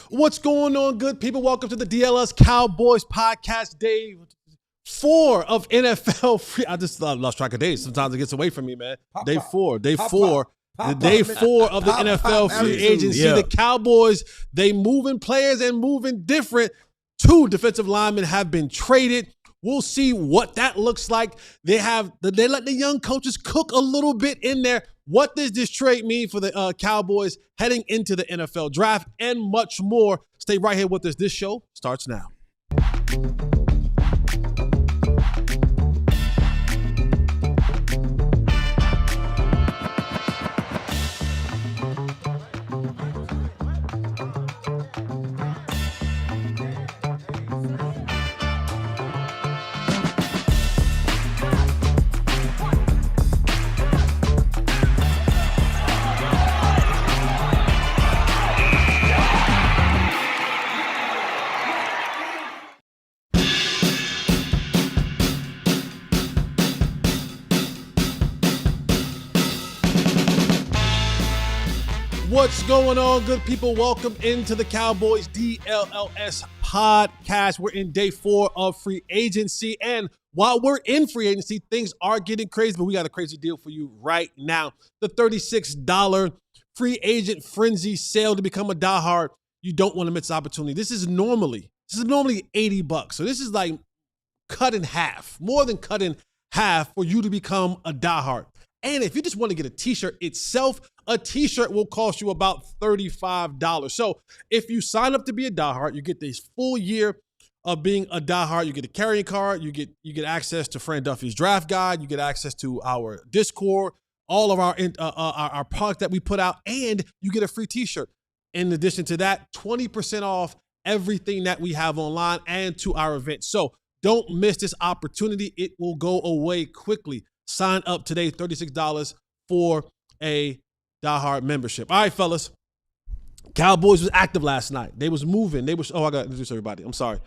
What's going on, good people? Welcome to the DLLS Cowboys podcast, day 4 of NFL free. I just lost track of days. Sometimes it gets away from me, man. Day four of the NFL free agency. Yeah. The Cowboys, they moving players and moving different. 2 defensive linemen have been traded. We'll see what that looks like. They let the young coaches cook a little bit in there. What does this trade mean for the Cowboys heading into the NFL draft and much more? Stay right here with us. This show starts now. What's going on, good people? Welcome into the Cowboys DLLS podcast. We're in day 4 of free agency. And while we're in free agency, things are getting crazy, but we got a crazy deal for you right now. The $36 free agent frenzy sale to become a diehard. You don't want to miss this opportunity. This is normally $80. So this is like cut in half, more than cut in half for you to become a diehard. And if you just want to get a t-shirt itself, a t-shirt will cost you about $35. So if you sign up to be a diehard, you get this full year of being a diehard. You get a carrying card. You get access to Fran Duffy's draft guide. You get access to our Discord, all of our product that we put out, and you get a free t-shirt. In addition to that, 20% off everything that we have online and to our event. So don't miss this opportunity. It will go away quickly. Sign up today, $36 for a diehard membership. All right, fellas. Cowboys was active last night. They was moving. I got to introduce everybody. I'm sorry.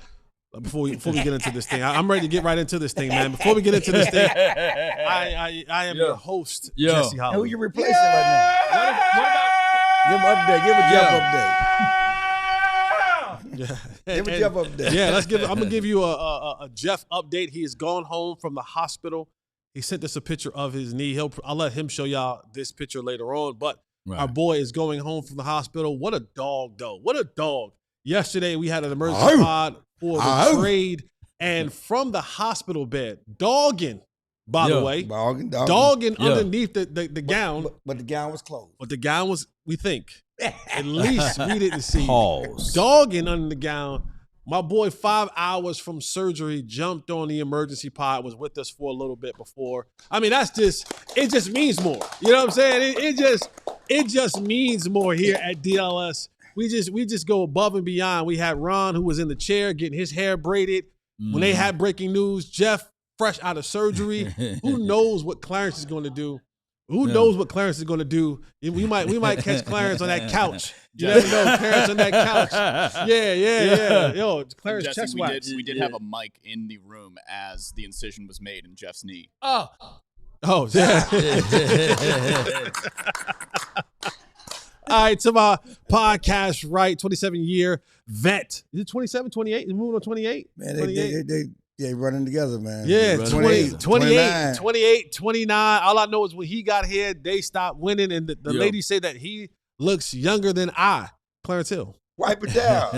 Before we get into this thing, I'm ready to get right into this thing, man. Before we get into this thing, I am your host, Jesse Holland. Who you replacing right now? Give him an update. Give a Jeff update. Give a Jeff update. Yeah, I'm gonna give you a Jeff update. He has gone home from the hospital. He sent us a picture of his knee. I'll let him show y'all this picture later on. But Our boy is going home from the hospital. What a dog, though. What a dog. Yesterday, we had an emergency pod for the trade. And from the hospital bed, dogging, by the way. Dogging underneath the gown. But the gown was closed. But the gown was, we think, at least we didn't see. Pause. Dogging under the gown. My boy, 5 hours from surgery, jumped on the emergency pod, was with us for a little bit before. I mean, it just means more. You know what I'm saying? It just means more here at DLS. We just go above and beyond. We had Ron, who was in the chair getting his hair braided. When they had breaking news, Jeff, fresh out of surgery. Who knows what Clarence is going to do? We might catch Clarence on that couch. You never know, Clarence on that couch. Yeah. Yo, Clarence Jesse, chest wax. We did have a mic in the room as the incision was made in Jeff's knee. Oh, yeah. All right, to my podcast, right, 27-year vet. Is it 27, 28? Is it moving on 28? Man, they running together, man. Yeah, 28, 29. All I know is when he got here, they stopped winning, and the lady said that he looks younger than Clarence Hill. Wipe it down.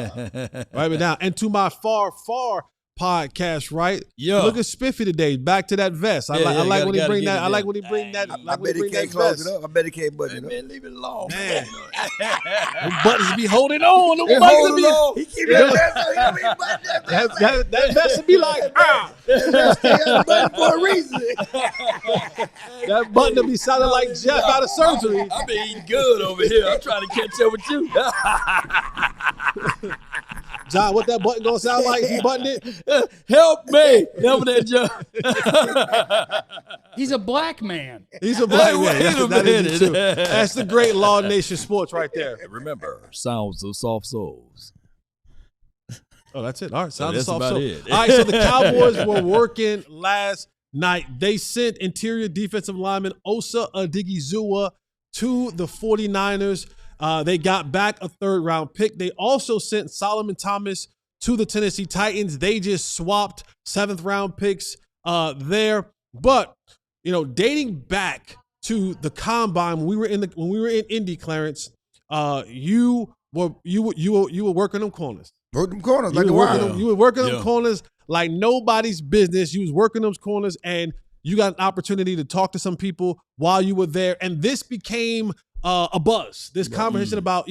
Wipe it down. And to my far podcast, right? Look at Spiffy today. Back to that vest. I like when he bring that. I like when he bring that. I bet he can't close it up. I bet he can't button it up. Man, leave it alone. Man. Them buttons be holding on. He keep that vest on. That vest would be like, button for a reason. That button would be sounding like Jeff out of surgery. I've been eating good over here. I'm trying to catch up with you. John, what that button gonna sound like if you button it? Help me. Help that John. He's a black man. He's a black man. That is true. That's the great Law Nation Sports right there. Remember, sounds of soft souls. Oh, that's it. All right, sounds of soft about souls. it. All right, so the Cowboys were working last night. They sent interior defensive lineman Osa Odighizuwa to the 49ers. They got back a 3rd-round pick. They also sent Solomon Thomas to the Tennessee Titans. They just swapped 7th-round picks there. But, dating back to the combine, when we were in Indy, Clarence, you were working them corners. Working them corners like You the were working wild. them, you were working them corners like nobody's business. You was working those corners, and you got an opportunity to talk to some people while you were there, and this became a buzz. This conversation about,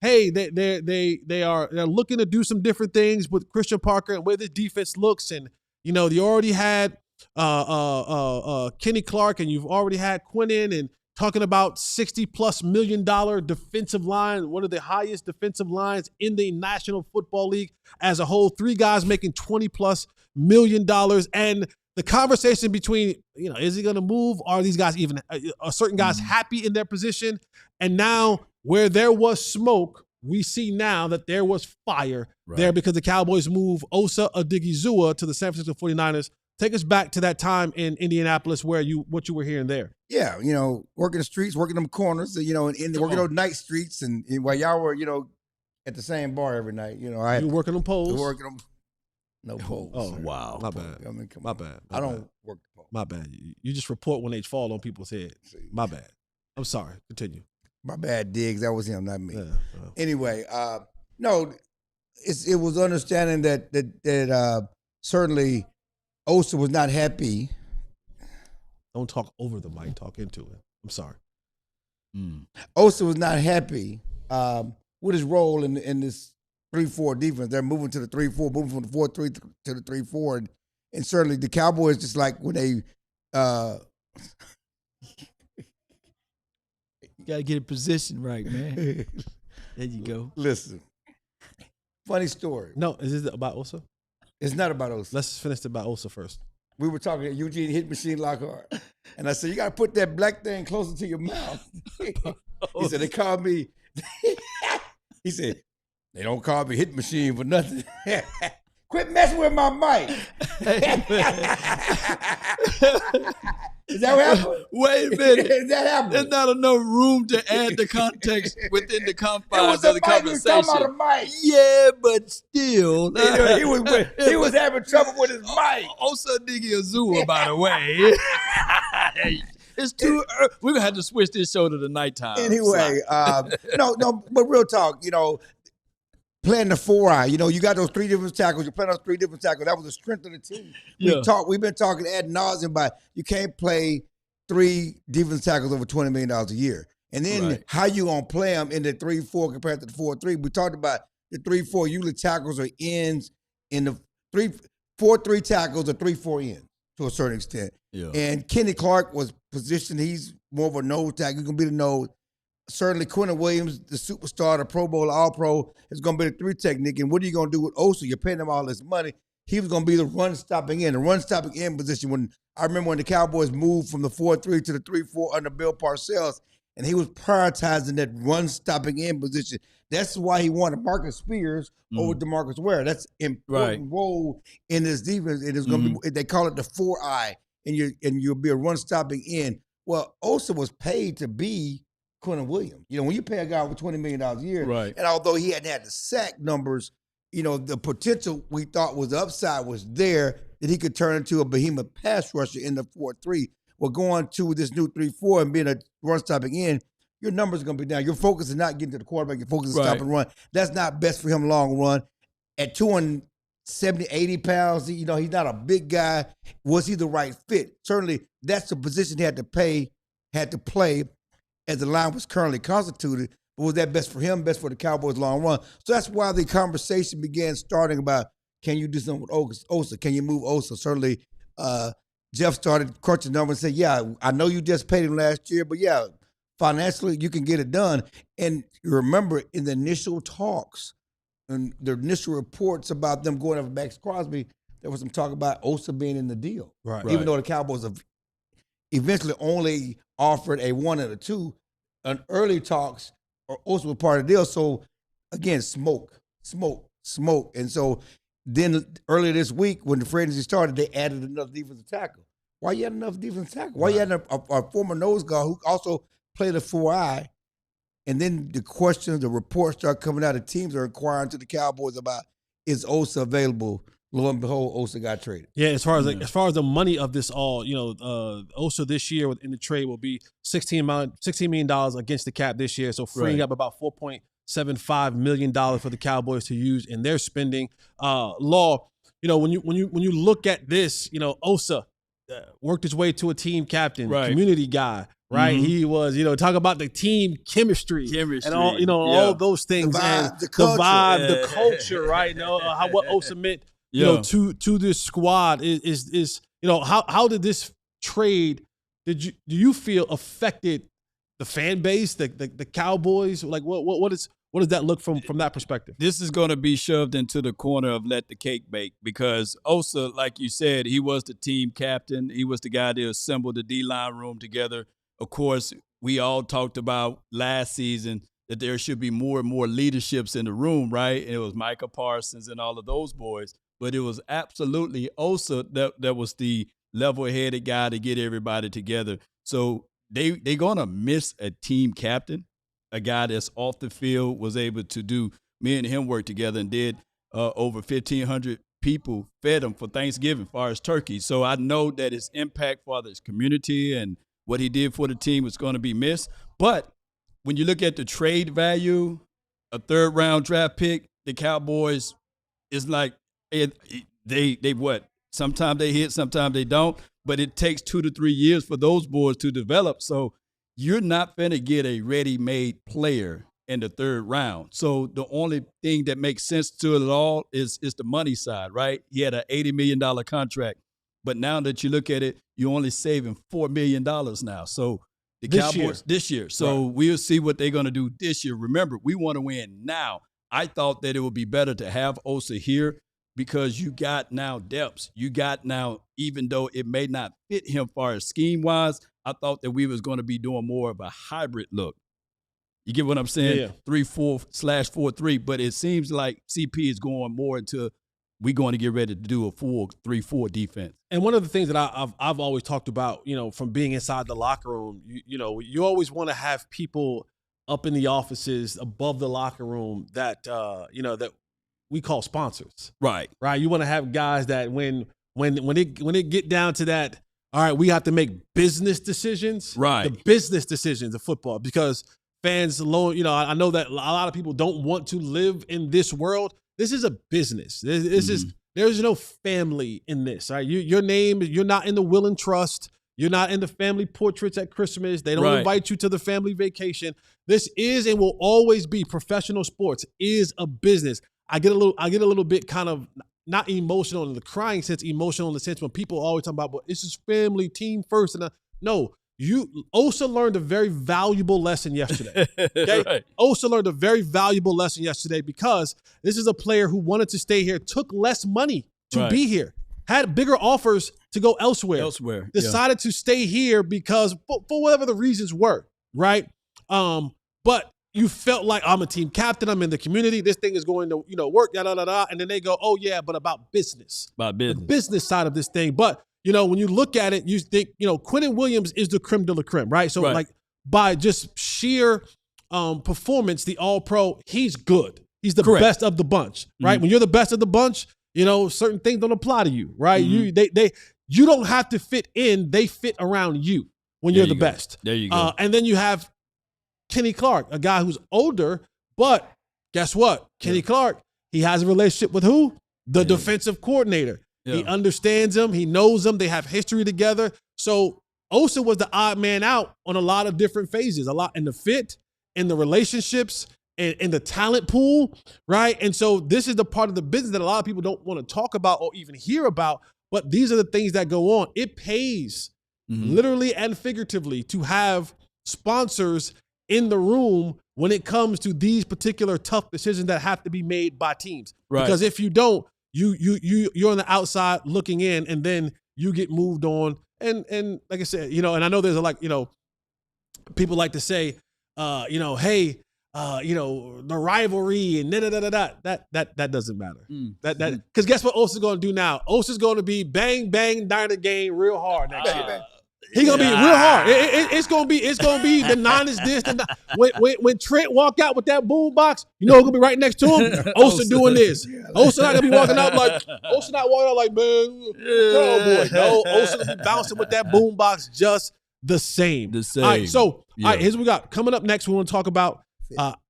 hey, they're looking to do some different things with Christian Parker and where the defense looks, and you already had Kenny Clark, and you've already had Quinnen, and talking about $60+ million defensive line, one of the highest defensive lines in the National Football League as a whole. 3 guys making $20+ million, and the conversation between, is he going to move? Are these guys are certain guys happy in their position? And now, where there was smoke, we see now that there was fire there, because the Cowboys move Osa Odighizuwa to the San Francisco 49ers. Take us back to that time in Indianapolis what you were hearing there. Yeah, working the streets, working them corners, and working those night streets, and while y'all were, at the same bar every night, you working them poles? Working them. No poles. Oh, wow. My bad. I mean, my bad. I don't work the pole. My bad. You just report when they fall on people's head. My bad. I'm sorry. Continue. My bad, Diggs. That was him, not me. Yeah. Anyway, no, it was understanding that certainly Osa was not happy. Don't talk over the mic. Talk into it. I'm sorry. Osa was not happy with his role in this 3-4 defense. They're moving to the 3-4, moving from the 4-3 to the 3-4, and certainly the Cowboys, just like when they You got to get a position right, man. There you go. Listen, funny story. No, is this about Osa? It's not about Osa. Let's finish it about Osa first. We were talking at Eugene Hit Machine Lockhart, and I said, you got to put that black thing closer to your mouth. He said, they called me. He said, they don't call me Hit Machine for nothing. Quit messing with my mic. Is that what happened? Wait a minute. Is that happening? There's not enough room to add the context within the confines It of was the the mic. We was talking conversation. about the mic. Yeah, but still. He was having trouble with his mic. Osa Odighizuwa, by the way. It's too early. We're going to have to switch this show to the nighttime. Anyway, no, but real talk, playing the 4-eye, you got those 3 different tackles. You're playing those 3 different tackles. That was the strength of the team. We've been talking ad nauseum about you can't play 3 defensive tackles over $20 million a year. And then how you going to play them in the 3-4 compared to the 4-3. We talked about the 3-4 usually tackles or ends in the 4-3 tackles or 3-4 ends to a certain extent. Yeah. And Kenny Clark was positioned. He's more of a nose tackle. He's going to be the nose. Certainly, Quinnen Williams, the superstar, the Pro Bowl, All-Pro, is going to be the 3 technique. And what are you going to do with Osa? You're paying him all this money. He was going to be the run-stopping end, the run-stopping end position. I remember when the Cowboys moved from the 4-3 to the 3-4 under Bill Parcells, and he was prioritizing that run-stopping end position. That's why he wanted Marcus Spears over DeMarcus Ware. That's an important role in this defense. It is going to be. They call it the 4-eye, and you'll be a run-stopping end. Well, Osa was paid to be Quinnen Williams. When you pay a guy over $20 million a year, and although he hadn't had the sack numbers, the potential we thought was the upside was there, that he could turn into a behemoth pass rusher in the 4-3. Well, going to this new 3-4 and being a run-stopping end, your numbers are going to be down. Your focus is not getting to the quarterback. Your focus is stop and run. That's not best for him long run. At 270, 80 pounds, he's not a big guy. Was he the right fit? Certainly, that's the position he had to play as the line was currently constituted. But was that best for him, best for the Cowboys long run? So that's why the conversation began starting about, can you do something with Osa? Can you move Osa? Certainly, Jeff started crunching numbers and said, yeah, I know you just paid him last year, but yeah, financially, you can get it done. And you remember in the initial talks and the initial reports about them going after Max Crosby, there was some talk about Osa being in the deal. Even though the Cowboys have eventually only offered a 1 and a 2, in early talks, Osa was part of the deal. So, again, smoke. And so then earlier this week, when the free agency started, they added another defensive tackle. Why you had enough defensive tackle? Why you had a former nose guard who also played a 4-eye And then the questions, the reports start coming out. The teams are inquiring to the Cowboys about, is Osa available? Lo and behold, Osa got traded. Yeah, as far as the money of this all, Osa this year in the trade will be $16 million against the cap this year, so freeing up about $4.75 million for the Cowboys to use in their spending. Law, when you look at this, Osa worked his way to a team captain, community guy. Right, he was, talk about the team chemistry, and all, all of those things, the vibe, the culture, right? What Osa meant, to this squad is how did this trade? Do you feel affected the fan base, the Cowboys? Like what does that look from that perspective? This is going to be shoved into the corner of let the cake bake, because Osa, like you said, he was the team captain. He was the guy that assembled the D-line room together. Of course, we all talked about last season that there should be more and more leaderships in the room, right? And it was Micah Parsons and all of those boys. But it was absolutely Osa that was the level-headed guy to get everybody together. So they're going to miss a team captain, a guy that's off the field, was able to do – me and him worked together and did over 1,500 people, fed him for Thanksgiving as far as turkey. So I know that his impact for this community and what he did for the team is going to be missed. But when you look at the trade value, a third-round draft pick, the Cowboys is like they what? Sometimes they hit, sometimes they don't. But it takes 2 to 3 years for those boys to develop. So you're not going to get a ready-made player in the third round. So the only thing that makes sense to it all is the money side, right? He had an $80 million contract. But now that you look at it, you're only saving $4 million now. So the Cowboys this year. So we'll see what they're going to do this year. Remember, we want to win now. I thought that it would be better to have Osa here because you got now depths. You got now, even though it may not fit him far as scheme-wise, I thought that we was going to be doing more of a hybrid look. You get what I'm saying? Yeah. 3-4/4-3. But it seems like CP is going more into we're going to get ready to do a full 3-4 defense. And one of the things that I've always talked about, from being inside the locker room, you always want to have people up in the offices above the locker room that that we call sponsors. Right. Right. You want to have guys that when it get down to that, all right, we have to make business decisions. Right. The business decisions of football, because fans alone, I know that a lot of people don't want to live in this world. This is a business. There's no family in this. All right? Your name, you're not in the will and trust. You're not in the family portraits at Christmas. They don't invite you to the family vacation. This is and will always be professional sports is a business. I get a little bit kind of not emotional in the crying sense, emotional in the sense when people always talk about, but this is family, team first. And no, Osa learned a very valuable lesson yesterday. Okay? Right. Osa learned a very valuable lesson yesterday because this is a player who wanted to stay here, took less money to be here, had bigger offers to go elsewhere. Decided to stay here because for whatever the reasons were, right? But you felt like I'm a team captain, I'm in the community, this thing is going to, work, and then they go, oh yeah, but about business. The business side of this thing. But when you look at it, you think, Quentin Williams is the creme de la creme, right? So like by just sheer performance, the all-pro, he's good. He's the best of the bunch, right? Mm-hmm. When you're the best of the bunch, certain things don't apply to you, right? Mm-hmm. You don't have to fit in, they fit around you when you're the best. There you go. And then you have Kenny Clark, a guy who's older, but guess what? Kenny Clark, he has a relationship with who? The defensive coordinator. Yeah. He understands him. He knows him. They have history together. So Osa was the odd man out on a lot of different phases, a lot in the fit, in the relationships, and in the talent pool, right? And so this is the part of the business that a lot of people don't want to talk about or even hear about, but these are the things that go on. It pays literally and figuratively to have sponsors in the room when it comes to these particular tough decisions that have to be made by teams. Right. Because if you don't, you're on the outside looking in, and then you get moved on. And like I said, and I know there's people like to say, hey, the rivalry and that doesn't matter. Because guess what Osa's going to do now? Osa's going to be bang, bang, down the game real hard next year. He's gonna be real hard. It's gonna be the Niners this. When Trent walk out with that boom box, you know who's gonna be right next to him? Osa doing this. Osa not gonna be walking out like man, Cowboy. No, Osa gonna be bouncing with that boom box just the same. All right, so all right, here's what we got. Coming up next, we want to talk about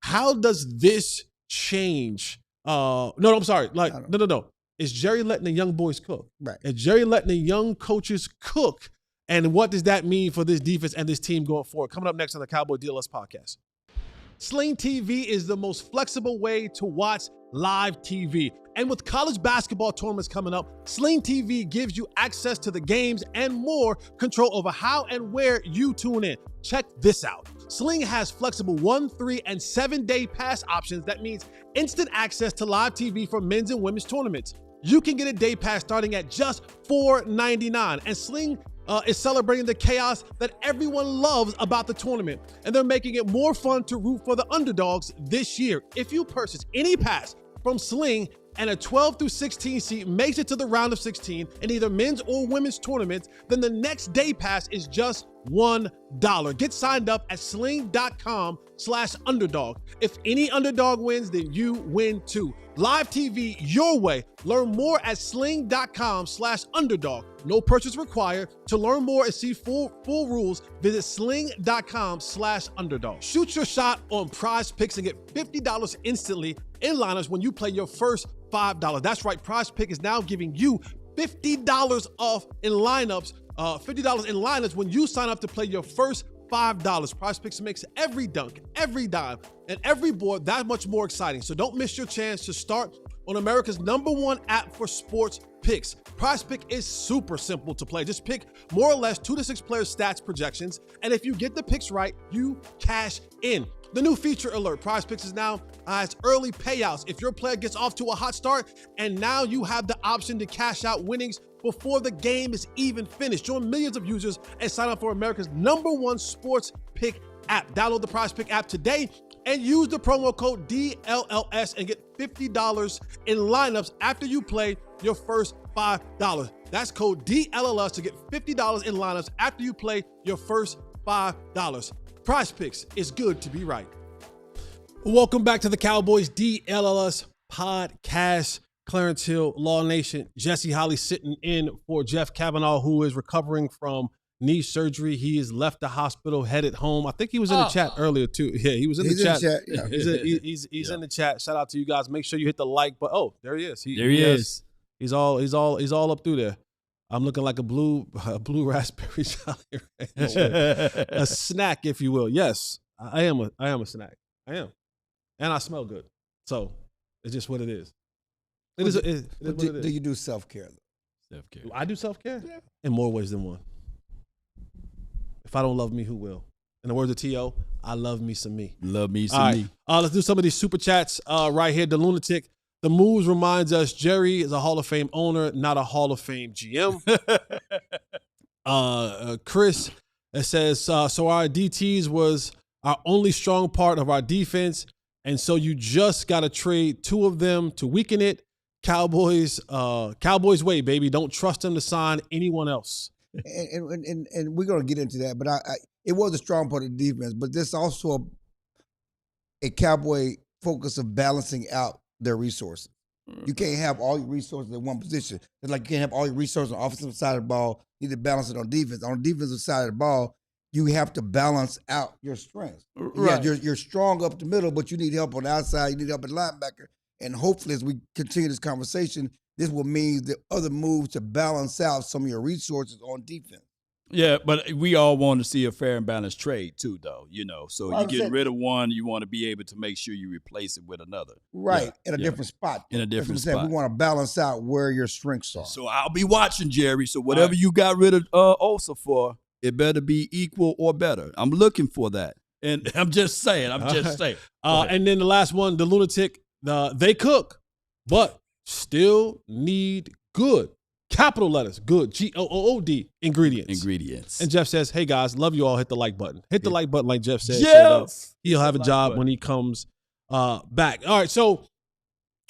how does this change? I'm sorry. No. Is Jerry letting the young boys cook? Right. Is Jerry letting the young coaches cook? And what does that mean for this defense and this team going forward? Coming up next on the Cowboy DLS podcast. Sling TV is the most flexible way to watch live TV. And with college basketball tournaments coming up, Sling TV gives you access to the games and more control over how and where you tune in. Check this out. Sling has flexible 1, 3, and 7-day pass options. That means instant access to live TV for men's and women's tournaments. You can get a day pass starting at just $4.99. And Sling is celebrating the chaos that everyone loves about the tournament. And they're making it more fun to root for the underdogs this year. If you purchase any pass from Sling and a 12 through 16 seed makes it to the round of 16 in either men's or women's tournaments, then the next day pass is just $1. Get signed up at sling.com/underdog. If any underdog wins, then you win too. Live TV your way. Learn more at sling.com/underdog. No purchase required. To learn more and see full rules, visit sling.com/underdog. Shoot your shot on Prize Picks and get $50 instantly in lineups when you play your first $5. That's right. Prize Pick is now giving you $50 off in lineups. $50 in lineups when you sign up to play your first $5. Prize Picks makes every dunk, every dime, and every board that much more exciting. So don't miss your chance to start on America's #1 app for sports picks. Prize Pick is super simple to play. Just pick more or less 2 to 6 players' stats projections, and if you get the picks right, you cash in. The new feature alert, Prize Picks is now has early payouts if your player gets off to a hot start, and now you have the option to cash out winnings before the game is even finished. Join millions of users and sign up for America's #1 sports pick app. Download the Prize Pick app today and use the promo code DLLS and get $50 in lineups after you play your first $5. That's code DLLS to get $50 in lineups after you play your first $5. Prize Picks is good to be right. Welcome back to the Cowboys DLLS podcast. Clarence Hill, Law Nation, Jesse Holly sitting in for Jeff Kavanaugh, who is recovering from knee surgery. He has left the hospital, headed home. I think he was in the chat earlier too. Yeah, he was in the chat. Yeah. He's in the chat. Shout out to you guys. Make sure you hit the like button. Oh, there he is. There he is. He's all up through there. I'm looking like a blue raspberry Jolly Rancher. A snack, if you will. Yes, I am a snack. I am, and I smell good. So it's just what it is. It is what it is. Do you do self-care? Self-care. I do self-care? Yeah. In more ways than one. If I don't love me, who will? In the words of T.O., I love me some me. Love me some me. Let's do some of these super chats right here. The Lunatic. The moves reminds us Jerry is a Hall of Fame owner, not a Hall of Fame GM. Chris says, so our DTs was our only strong part of our defense, and so you just got to trade 2 of them to weaken it. Cowboys way, baby. Don't trust them to sign anyone else. And we're going to get into that, but it was a strong part of the defense, but there's also a Cowboy focus of balancing out their resources. You can't have all your resources in one position. It's like you can't have all your resources on the offensive side of the ball. You need to balance it on defense. On the defensive side of the ball, you have to balance out your strengths. Right. Yeah, you're strong up the middle, but you need help on the outside. You need help at linebacker. And hopefully, as we continue this conversation, this will mean the other moves to balance out some of your resources on defense. Yeah, but we all want to see a fair and balanced trade too, though. So you get rid of one, you want to be able to make sure you replace it with another. Right, in a different spot. In a different spot. We want to balance out where your strengths are. So I'll be watching, Jerry. So whatever you got rid of Osa for, it better be equal or better. I'm looking for that. And I'm just saying. And then the last one, the Lunatic, they cook, but still need good. Capital letters, good, GOOD, ingredients. And Jeff says, hey, guys, love you all. Hit the like button. Hit the like button like Jeff said. Jeff! So he'll have a job when he comes back. All right, so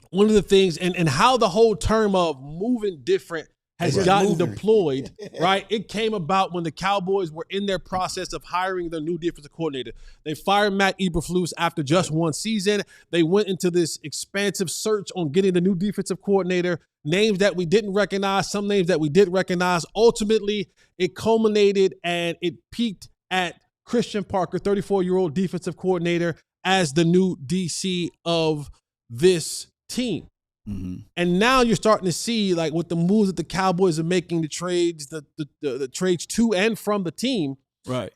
one of the things, and how the whole term of moving different has just gotten moving. deployed, right? It came about when the Cowboys were in their process of hiring their new defensive coordinator. They fired Matt Eberflus after just one season. They went into this expansive search on getting the new defensive coordinator, names that we didn't recognize, some names that we did recognize. Ultimately, it culminated and it peaked at Christian Parker, 34-year-old defensive coordinator, as the new DC of this team. Mm-hmm. And now you're starting to see, like, with the moves that the Cowboys are making, the trades, the trades to and from the team. Right.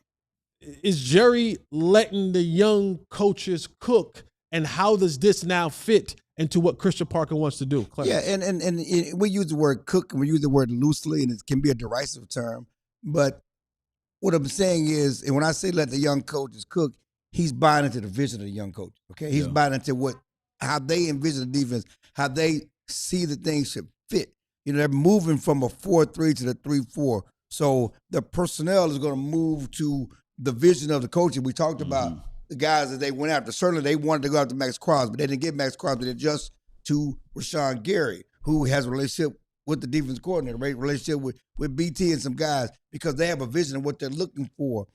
Is Jerry letting the young coaches cook? And how does this now fit into what Christian Parker wants to do? Clarence? Yeah, and we use the word cook, and we use the word loosely, and it can be a derisive term. But what I'm saying is, and when I say let the young coaches cook, he's buying into the vision of the young coach. Okay, he's buying into how they envision the defense, how they see the things should fit. You know, they're moving from a 4-3 to the 3-4. So the personnel is going to move to the vision of the coach. We talked about the guys that they went after. Certainly they wanted to go after Max Crosby, but they didn't get Max Crosby. They just to Rashawn Gary, who has a relationship with the defense coordinator, right? Relationship with BT and some guys, because they have a vision of what they're looking for.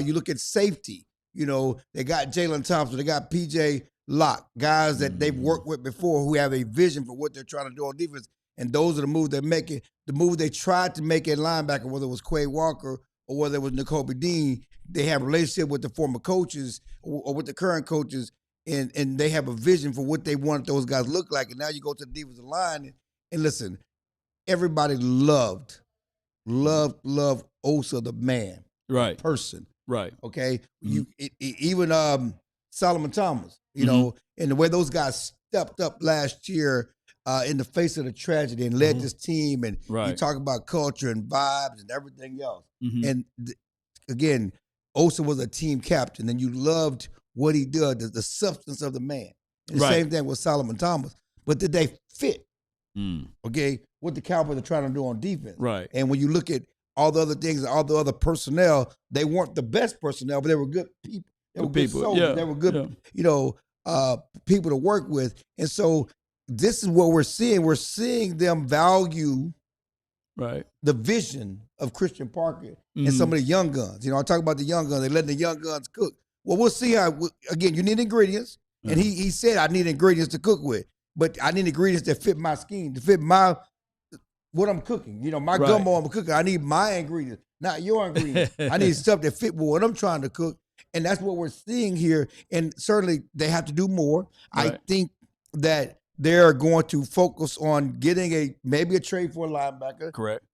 You look at safety. You know, they got Jalen Thompson, they got PJ Locke, guys that they've worked with before who have a vision for what they're trying to do on defense. And those are the moves they're making. The move they tried to make at linebacker, whether it was Quay Walker or whether it was Nakobe Dean, they have a relationship with the former coaches or with the current coaches, and they have a vision for what they want those guys to look like. And now you go to the defensive line, and listen, everybody loved Osa the man, Right. person. Right. Okay, even Solomon Thomas, you know, and the way those guys stepped up last year in the face of the tragedy and led this team, and you talk about culture and vibes and everything else. And again, Osa was a team captain, and you loved what he did, the substance of the man. And the same thing with Solomon Thomas. But did they fit? Okay, what the Cowboys are trying to do on defense. Right. And when you look at all the other things, all the other personnel, they weren't the best personnel, but they were good people. They were good soldiers. They were good, people to work with. And so this is what we're seeing. We're seeing them value the vision of Christian Parker and some of the young guns. You know, I talk about the young guns. They're letting the young guns cook. Well, we'll see how, again, you need ingredients. And he said, I need ingredients to cook with. But I need ingredients that fit my scheme, to fit what I'm cooking. You know, my gumbo I'm cooking. I need my ingredients, not your ingredients. I need stuff that fit with what I'm trying to cook. And that's what we're seeing here. And certainly they have to do more. I think that they're going to focus on getting maybe a trade for a linebacker. Correct.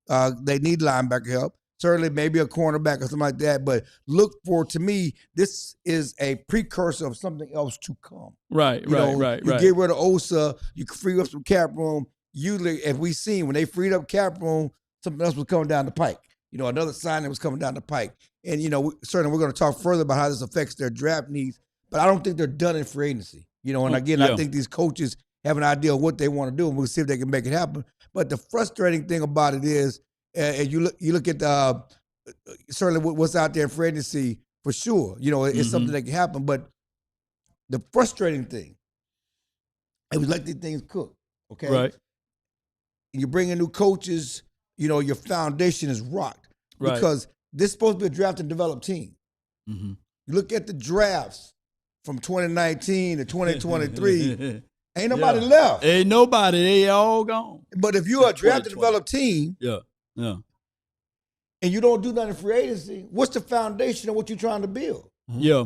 They need linebacker help. Certainly maybe a cornerback or something like that. But look for, to me, this is a precursor of something else to come. Right. You get rid of Osa, you free up some cap room. Usually, as we've seen, when they freed up cap room, something else was coming down the pike. You know, another signing was coming down the pike. And, you know, certainly we're going to talk further about how this affects their draft needs. But I don't think they're done in free agency. You know, and again, I think these coaches have an idea of what they want to do, and we'll see if they can make it happen. But the frustrating thing about it is, you look at certainly what's out there in free agency, for sure. You know, it's something that can happen. But the frustrating thing, it was let these things cook, okay? Right. You bring in new coaches, you know, your foundation is rocked. Right. Because this is supposed to be a draft and develop team. You look at the drafts from 2019 to 2023, ain't nobody left. Ain't nobody. They all gone. But if you're a draft and develop team, and you don't do nothing in free agency, what's the foundation of what you're trying to build? Yeah.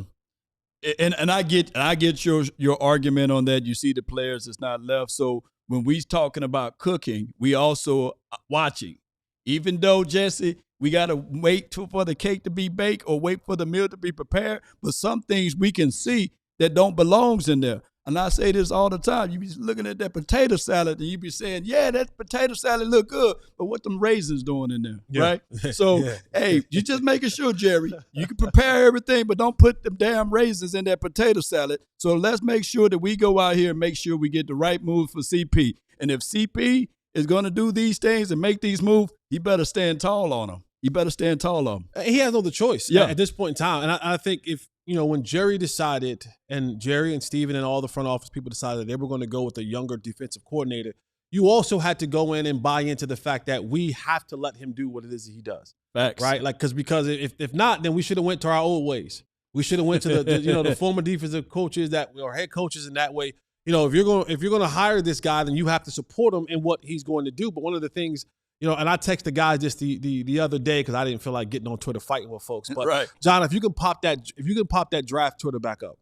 And I get your argument on that. You see the players that's not left. So when we talking about cooking, we also watching. Even though, Jesse, we got to wait for the cake to be baked or wait for the meal to be prepared, but some things we can see that don't belongs in there. And I say this all the time. You be looking at that potato salad and you be saying, yeah, that potato salad look good, but what them raisins doing in there, right? So, hey, you just making sure, Jerry, you can prepare everything, but don't put them damn raisins in that potato salad. So let's make sure that we go out here and make sure we get the right move for CP. And if CP is going to do these things and make these moves, he better stand tall on them. He better stand tall on them. He has no other choice at this point in time. And I think if, you know, when Jerry decided, and Jerry and Steven and all the front office people decided they were going to go with a younger defensive coordinator, you also had to go in and buy into the fact that we have to let him do what it is that he does. Facts. Right? Like, because if not, then we should have went to our old ways. We should have went to the former defensive coaches or head coaches in that way. If you're going to hire this guy, then you have to support him in what he's going to do. But one of the things, and I texted the guys just the other day because I didn't feel like getting on Twitter fighting with folks. But right. John, if you can pop that draft Twitter back up,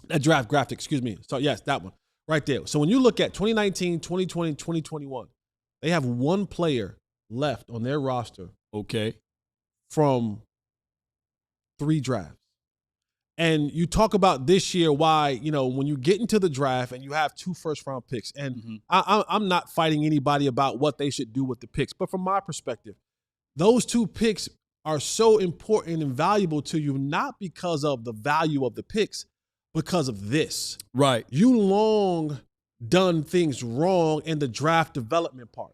that draft graphic, excuse me. So yes, that one right there. So when you look at 2019, 2020, 2021, they have one player left on their roster. Okay. From 3 drafts. And you talk about this year why, when you get into the draft and you have 2 first-round picks, and I'm not fighting anybody about what they should do with the picks, but from my perspective, those 2 picks are so important and valuable to you, not because of the value of the picks, because of this. Right. You long done things wrong in the draft development part.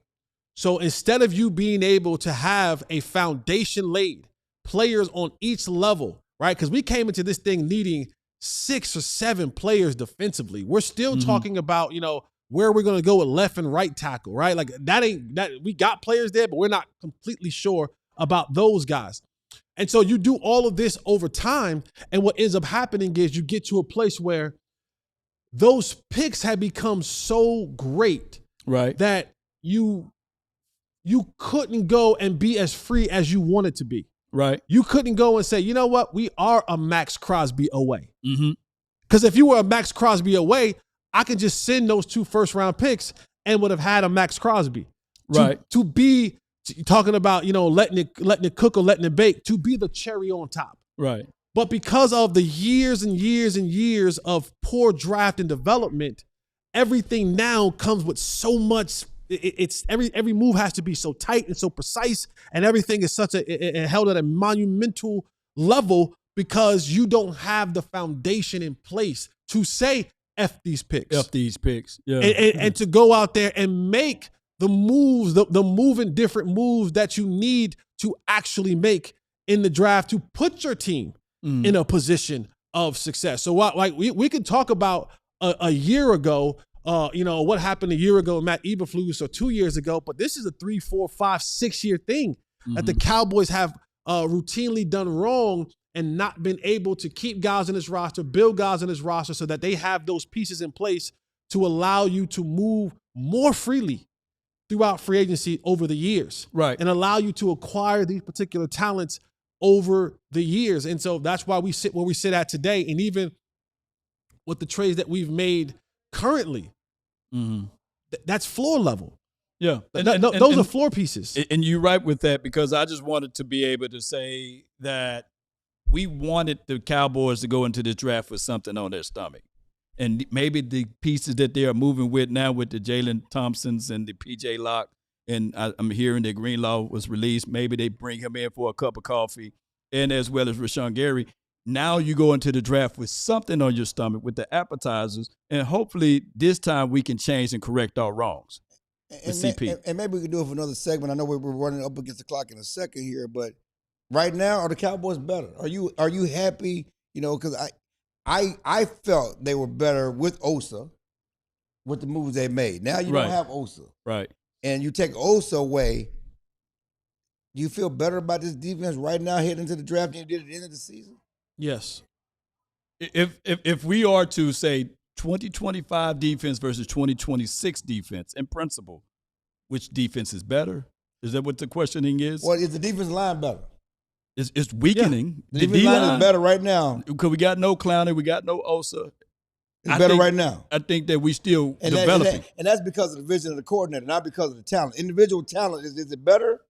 So instead of you being able to have a foundation laid, players on each level, right? Because we came into this thing needing 6 or 7 players defensively. We're still talking about, where we're going to go with left and right tackle, right? Like that we got players there, but we're not completely sure about those guys. And so you do all of this over time, and what ends up happening is you get to a place where those picks have become so great, right, that you couldn't go and be as free as you wanted to be. Right. You couldn't go and say, you know what, we are a Max Crosby away. Mm-hmm. Because if you were a Max Crosby away, I could just send those 2 first-round picks and would have had a Max Crosby. Right. To be talking about, letting it cook or letting it bake, to be the cherry on top. Right. But because of the years and years and years of poor draft and development, everything now comes with so much. It's every move has to be so tight and so precise, and everything is held at a monumental level because you don't have the foundation in place to say F these picks. F these picks. Yeah. And to go out there and make the moves, the moving different moves that you need to actually make in the draft to put your team in a position of success. So we could talk about a year ago, what happened a year ago with Matt Eberflus or 2 years ago, but this is a 3, 4, 5, 6 year thing that the Cowboys have routinely done wrong and not been able to keep guys in his roster, build guys in his roster so that they have those pieces in place to allow you to move more freely throughout free agency over the years. Right. And allow you to acquire these particular talents over the years. And so that's why we sit where we sit at today. And even with the trades that we've made currently, that's floor level. Yeah. Those are floor pieces. And you're right with that, because I just wanted to be able to say that we wanted the Cowboys to go into this draft with something on their stomach. And maybe the pieces that they are moving with now with the Jalen Thompsons and the P.J. Locke, and I'm hearing that Greenlaw was released, maybe they bring him in for a cup of coffee, and as well as Rashawn Gary. Now you go into the draft with something on your stomach, with the appetizers, and hopefully this time we can change and correct our wrongs. And maybe we can do it for another segment. I know we're running up against the clock in a second here, but right now, are the Cowboys better? Are you happy? Because I felt they were better with Osa, with the moves they made. Now you don't have Osa. Right. And you take Osa away. Do you feel better about this defense right now heading into the draft than you did at the end of the season? Yes. If we are to say 2025 defense versus 2026 defense, in principle, which defense is better? Is that what the questioning is? Well, is the defense line better? It's weakening. Yeah. The defense line is better right now. Because we got no Clowney, we got no Osa. It's better right now. I think that we still developing. And that's because of the vision of the coordinator, not because of the talent. Individual talent, is it better?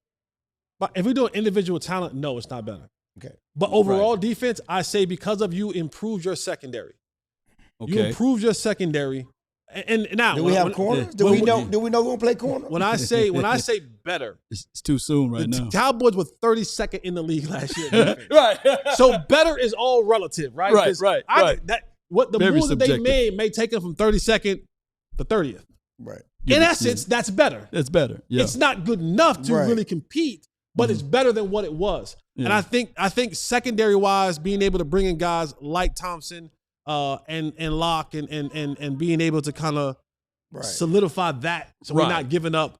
But if we're doing individual talent, no, it's not better. Okay. But overall defense, I say because of you improved your secondary. Okay. You improved your secondary. And now, do we have corners? Do we know we're gonna play corner? When I say better, it's too soon right now. The Cowboys were 32nd in the league last year. Right. So better is all relative, right? Right. What the Very moves that they subjective. made may take them from 32nd to 30th. Right. In essence, that's better. That's better. Yeah. It's not good enough to really compete, but it's better than what it was. Yeah. And I think secondary wise, being able to bring in guys like Thompson and Locke and being able to kind of solidify that. So we're Right. not giving up.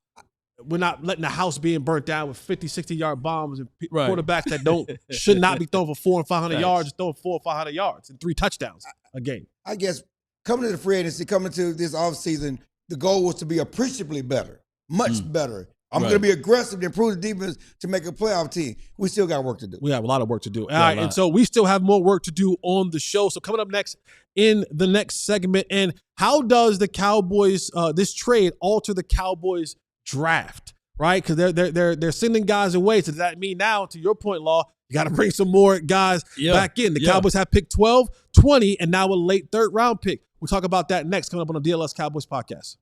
We're not letting the house being burnt down with 50, 60-yard bombs and quarterbacks that should not be throwing for 400 and 500 yards, just throwing 400 or 500 yards and 3 touchdowns a game. I guess coming to the free agency, coming to this offseason, the goal was to be appreciably better, much better. I'm going to be aggressive to improve the defense to make a playoff team. We still got work to do. We have a lot of work to do. All right, and so we still have more work to do on the show. So coming up next in the next segment, and how does the Cowboys, this trade, alter the Cowboys draft, right? Because they're sending guys away. So does that mean now, to your point, Law, you got to bring some more guys back in? The Cowboys have picked 12, 20, and now a late 3rd round pick. We'll talk about that next, coming up on the DLS Cowboys podcast.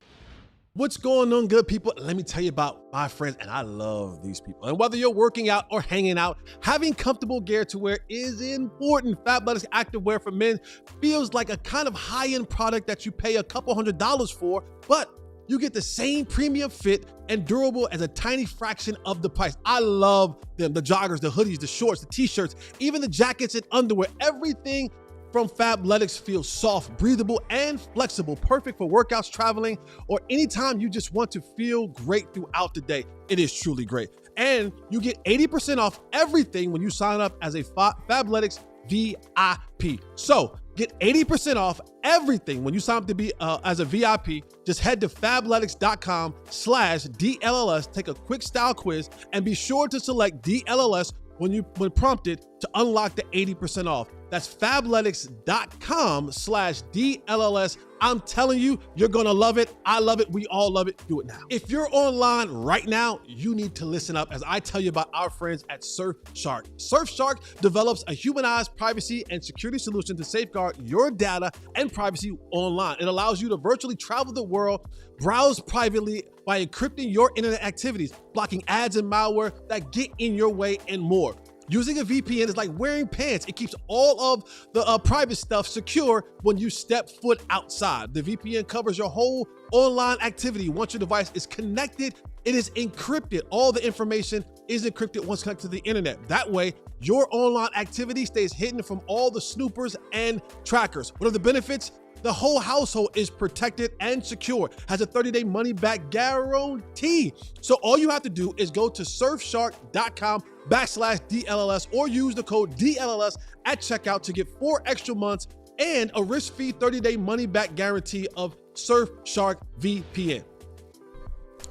What's going on, good people? Let me tell you about my friends, and I love these people. And whether you're working out or hanging out, having comfortable gear to wear is important. Fabletics activewear for men feels like a kind of high-end product that you pay a couple $100s for, but you get the same premium fit and durable as a tiny fraction of the price. I love them. The joggers, the hoodies, the shorts, the t-shirts, even the jackets and underwear. Everything from Fabletics feels soft, breathable, and flexible. Perfect for workouts, traveling, or anytime you just want to feel great throughout the day. It is truly great. And you get 80% off everything when you sign up as a Fabletics VIP. So get 80% off everything when you sign up to be as a VIP. Just head to fabletics.com/DLLS, take a quick style quiz, and be sure to select DLLS when prompted to unlock the 80% off. That's fabletics.com/DLLS. I'm telling you, you're going to love it. I love it. We all love it. Do it now. If you're online right now, you need to listen up as I tell you about our friends at Surfshark. Surfshark develops a humanized privacy and security solution to safeguard your data and privacy online. It allows you to virtually travel the world, browse privately by encrypting your internet activities, blocking ads and malware that get in your way, and more. Using a VPN is like wearing pants. It keeps all of the private stuff secure when you step foot outside. The VPN covers your whole online activity. Once your device is connected, it is encrypted. All the information is encrypted once connected to the internet. That way, your online activity stays hidden from all the snoopers and trackers. What are the benefits? The whole household is protected and secure, has a 30-day money-back guarantee. So all you have to do is go to surfshark.com/DLLS or use the code DLLS at checkout to get 4 extra months and a risk-free 30-day money-back guarantee of Surfshark VPN.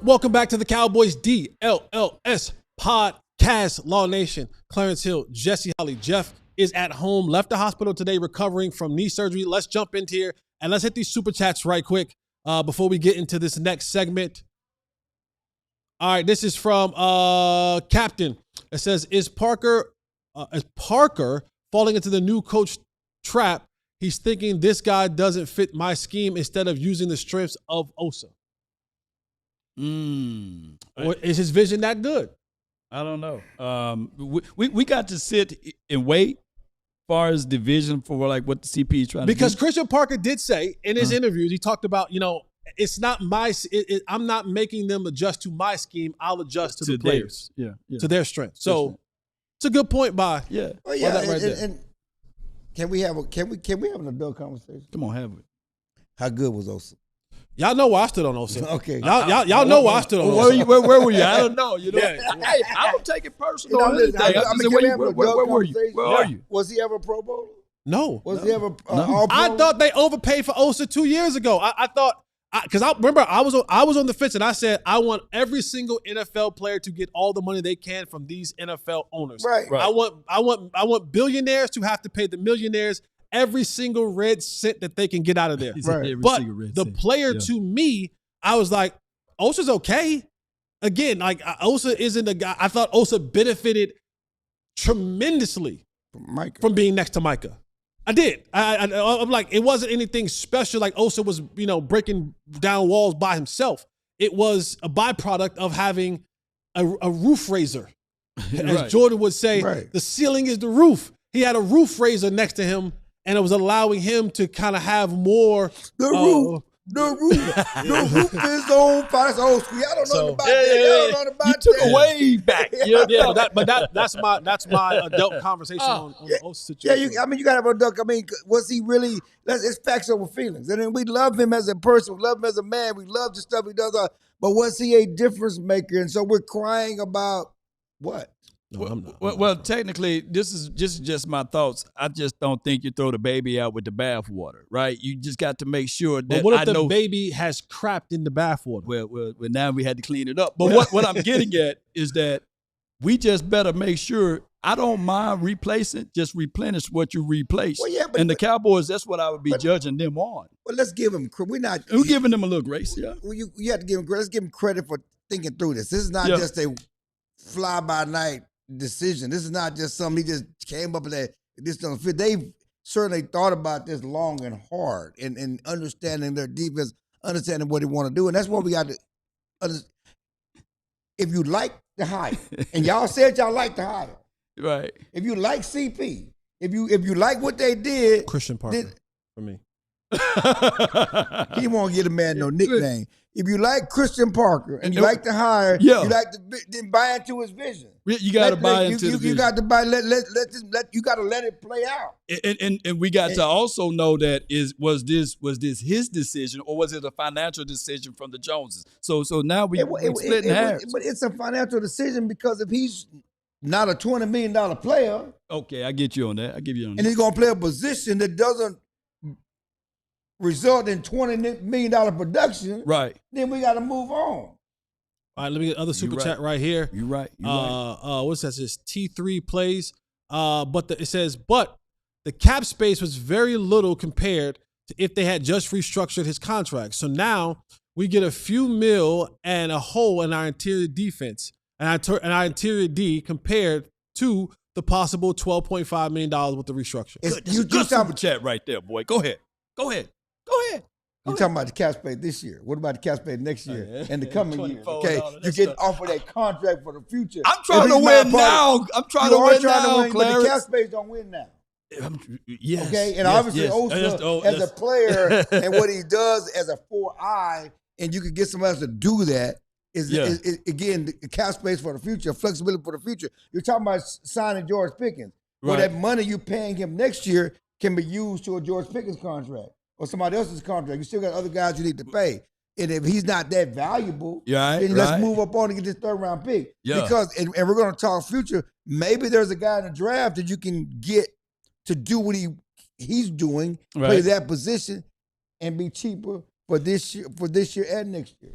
Welcome back to the Cowboys DLLS podcast. Law Nation, Clarence Hill, Jesse Holly. Jeff is at home, left the hospital today recovering from knee surgery. Let's jump into here and let's hit these super chats right quick before we get into this next segment. All right, this is from Captain. It says, is Parker falling into the new coach trap? He's thinking this guy doesn't fit my scheme instead of using the strengths of Osa. Or is his vision that good? I don't know. We got to sit and wait as far as the vision for like what the CP is trying to do. Because Christian Parker did say in his interviews, he talked about, it's not I'm not making them adjust to my scheme. I'll adjust to the players, to their strength. So it's a good point by Well, and can we have an adult conversation? Come on, have it. How good was Osa? Y'all know where I stood on Osa. Okay. Y'all know where I stood on Osa. Where were you? I don't know. Hey, I don't take it personal. Where were you? Where are you? Was he ever a Pro Bowler? No. Was he ever All-Pro? I thought they overpaid for Osa 2 years ago. I thought, because I remember I was on the fence and I said I want every single NFL player to get all the money they can from these NFL owners. Right. I want billionaires to have to pay the millionaires every single red cent that they can get out of there. Right. But the player to me, I was like, Osa's okay. Again, like Osa isn't a guy. I thought Osa benefited tremendously from being next to Micah. I did. I'm like, it wasn't anything special. Like Osa was, breaking down walls by himself. It was a byproduct of having a roof raiser. As Jordan would say, the ceiling is the roof. He had a roof raiser next to him, and it was allowing him to kind of have more The roof is on fire. That's old school. Y'all don't know nothing about that. Y'all don't know nothing about You took that. a way back. That's my adult conversation on the Osa Yeah, situation. I mean, you got to have a duck. I mean, was he really? It's facts over feelings. And then we love him as a person. We love him as a man. We love the stuff he does. But was he a difference maker? And so we're crying about what? No, I'm not. Well, technically, this is just my thoughts. I just don't think you throw the baby out with the bathwater, right? You just got to make sure that But what if the baby has crapped in the bathwater? Well, now we had to clean it up. But what I'm getting at is that we just better make sure. I don't mind replacing, just replenish what you replace. Well, yeah, and the Cowboys, that's what I would be judging them on. Well, let's give him. We're giving them a little grace. Yeah, you have to give him credit. Let's give him credit for thinking through this. This is not just a fly by night decision. This is not just something he just came up with that this doesn't fit. They've certainly thought about this long and hard and understanding their defense, understanding what they want to do. And that's what we got to understand. If you like the hire, and y'all said y'all like the hire. Right. If you like CP, if you like what they did, Christian Parker for me. He won't get a man no nickname. If you like Christian Parker and you like to hire, yeah. you like to then buy into his vision. You got to buy into the vision. You got to buy. You got to let it play out. And we got to also know that was this his decision or was it a financial decision from the Joneses? So now we splitting hairs. But it's a financial decision because if he's not a $20 million player, okay, I get you on that. I give you on that. And he's gonna play a position that doesn't result in $20 million production, right? Then we got to move on. All right, let me get another super chat right here. You're right. What's that? Says T3 plays. It says, but the cap space was very little compared to if they had just restructured his contract. So now we get a few mil and a hole in our interior defense and our interior D compared to the possible $12.5 million with the restructure. You super chat right there, boy. Go ahead. You're talking about the cap space this year. What about the cap space next year and the coming year? Okay, you're getting offered that contract for the future. I'm trying to win now. I'm trying to win now, Clarence. But the cap space don't win now. Yes. Okay, and obviously Osa as a player and what he does as a 4-eye, and you can get somebody else to do that. Is again the cap space for the future, flexibility for the future. You're talking about signing George Pickens. Well, that money you're paying him next year can be used to a George Pickens contract or somebody else's contract. You still got other guys you need to pay. And if he's not that valuable, then let's move up on and get this third-round pick. Yeah. Because, and we're going to talk future, maybe there's a guy in the draft that you can get to do what he's doing, play that position, and be cheaper for this year and next year.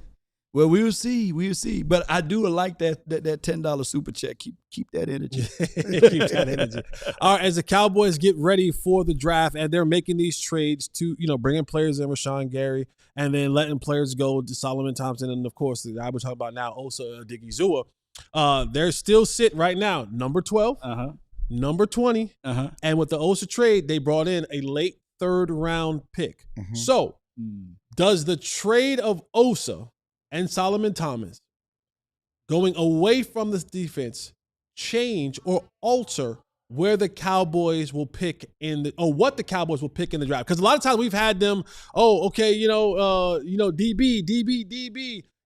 Well, we'll see. But I do like that $10 super check. Keep that energy. Keep that energy. All right, as the Cowboys get ready for the draft, and they're making these trades to, bringing players in with Rashawn Gary, and then letting players go to Solomon Thompson, and of course, the guy we're talking about now, Osa Odighizuwa. They're still sitting right now, number 12, number 20, and with the Osa trade, they brought in a late third-round pick. Mm-hmm. So, does the trade of Osa and Solomon Thomas going away from this defense change or alter where the Cowboys will pick what the Cowboys will pick in the draft? Because a lot of times we've had them, DB.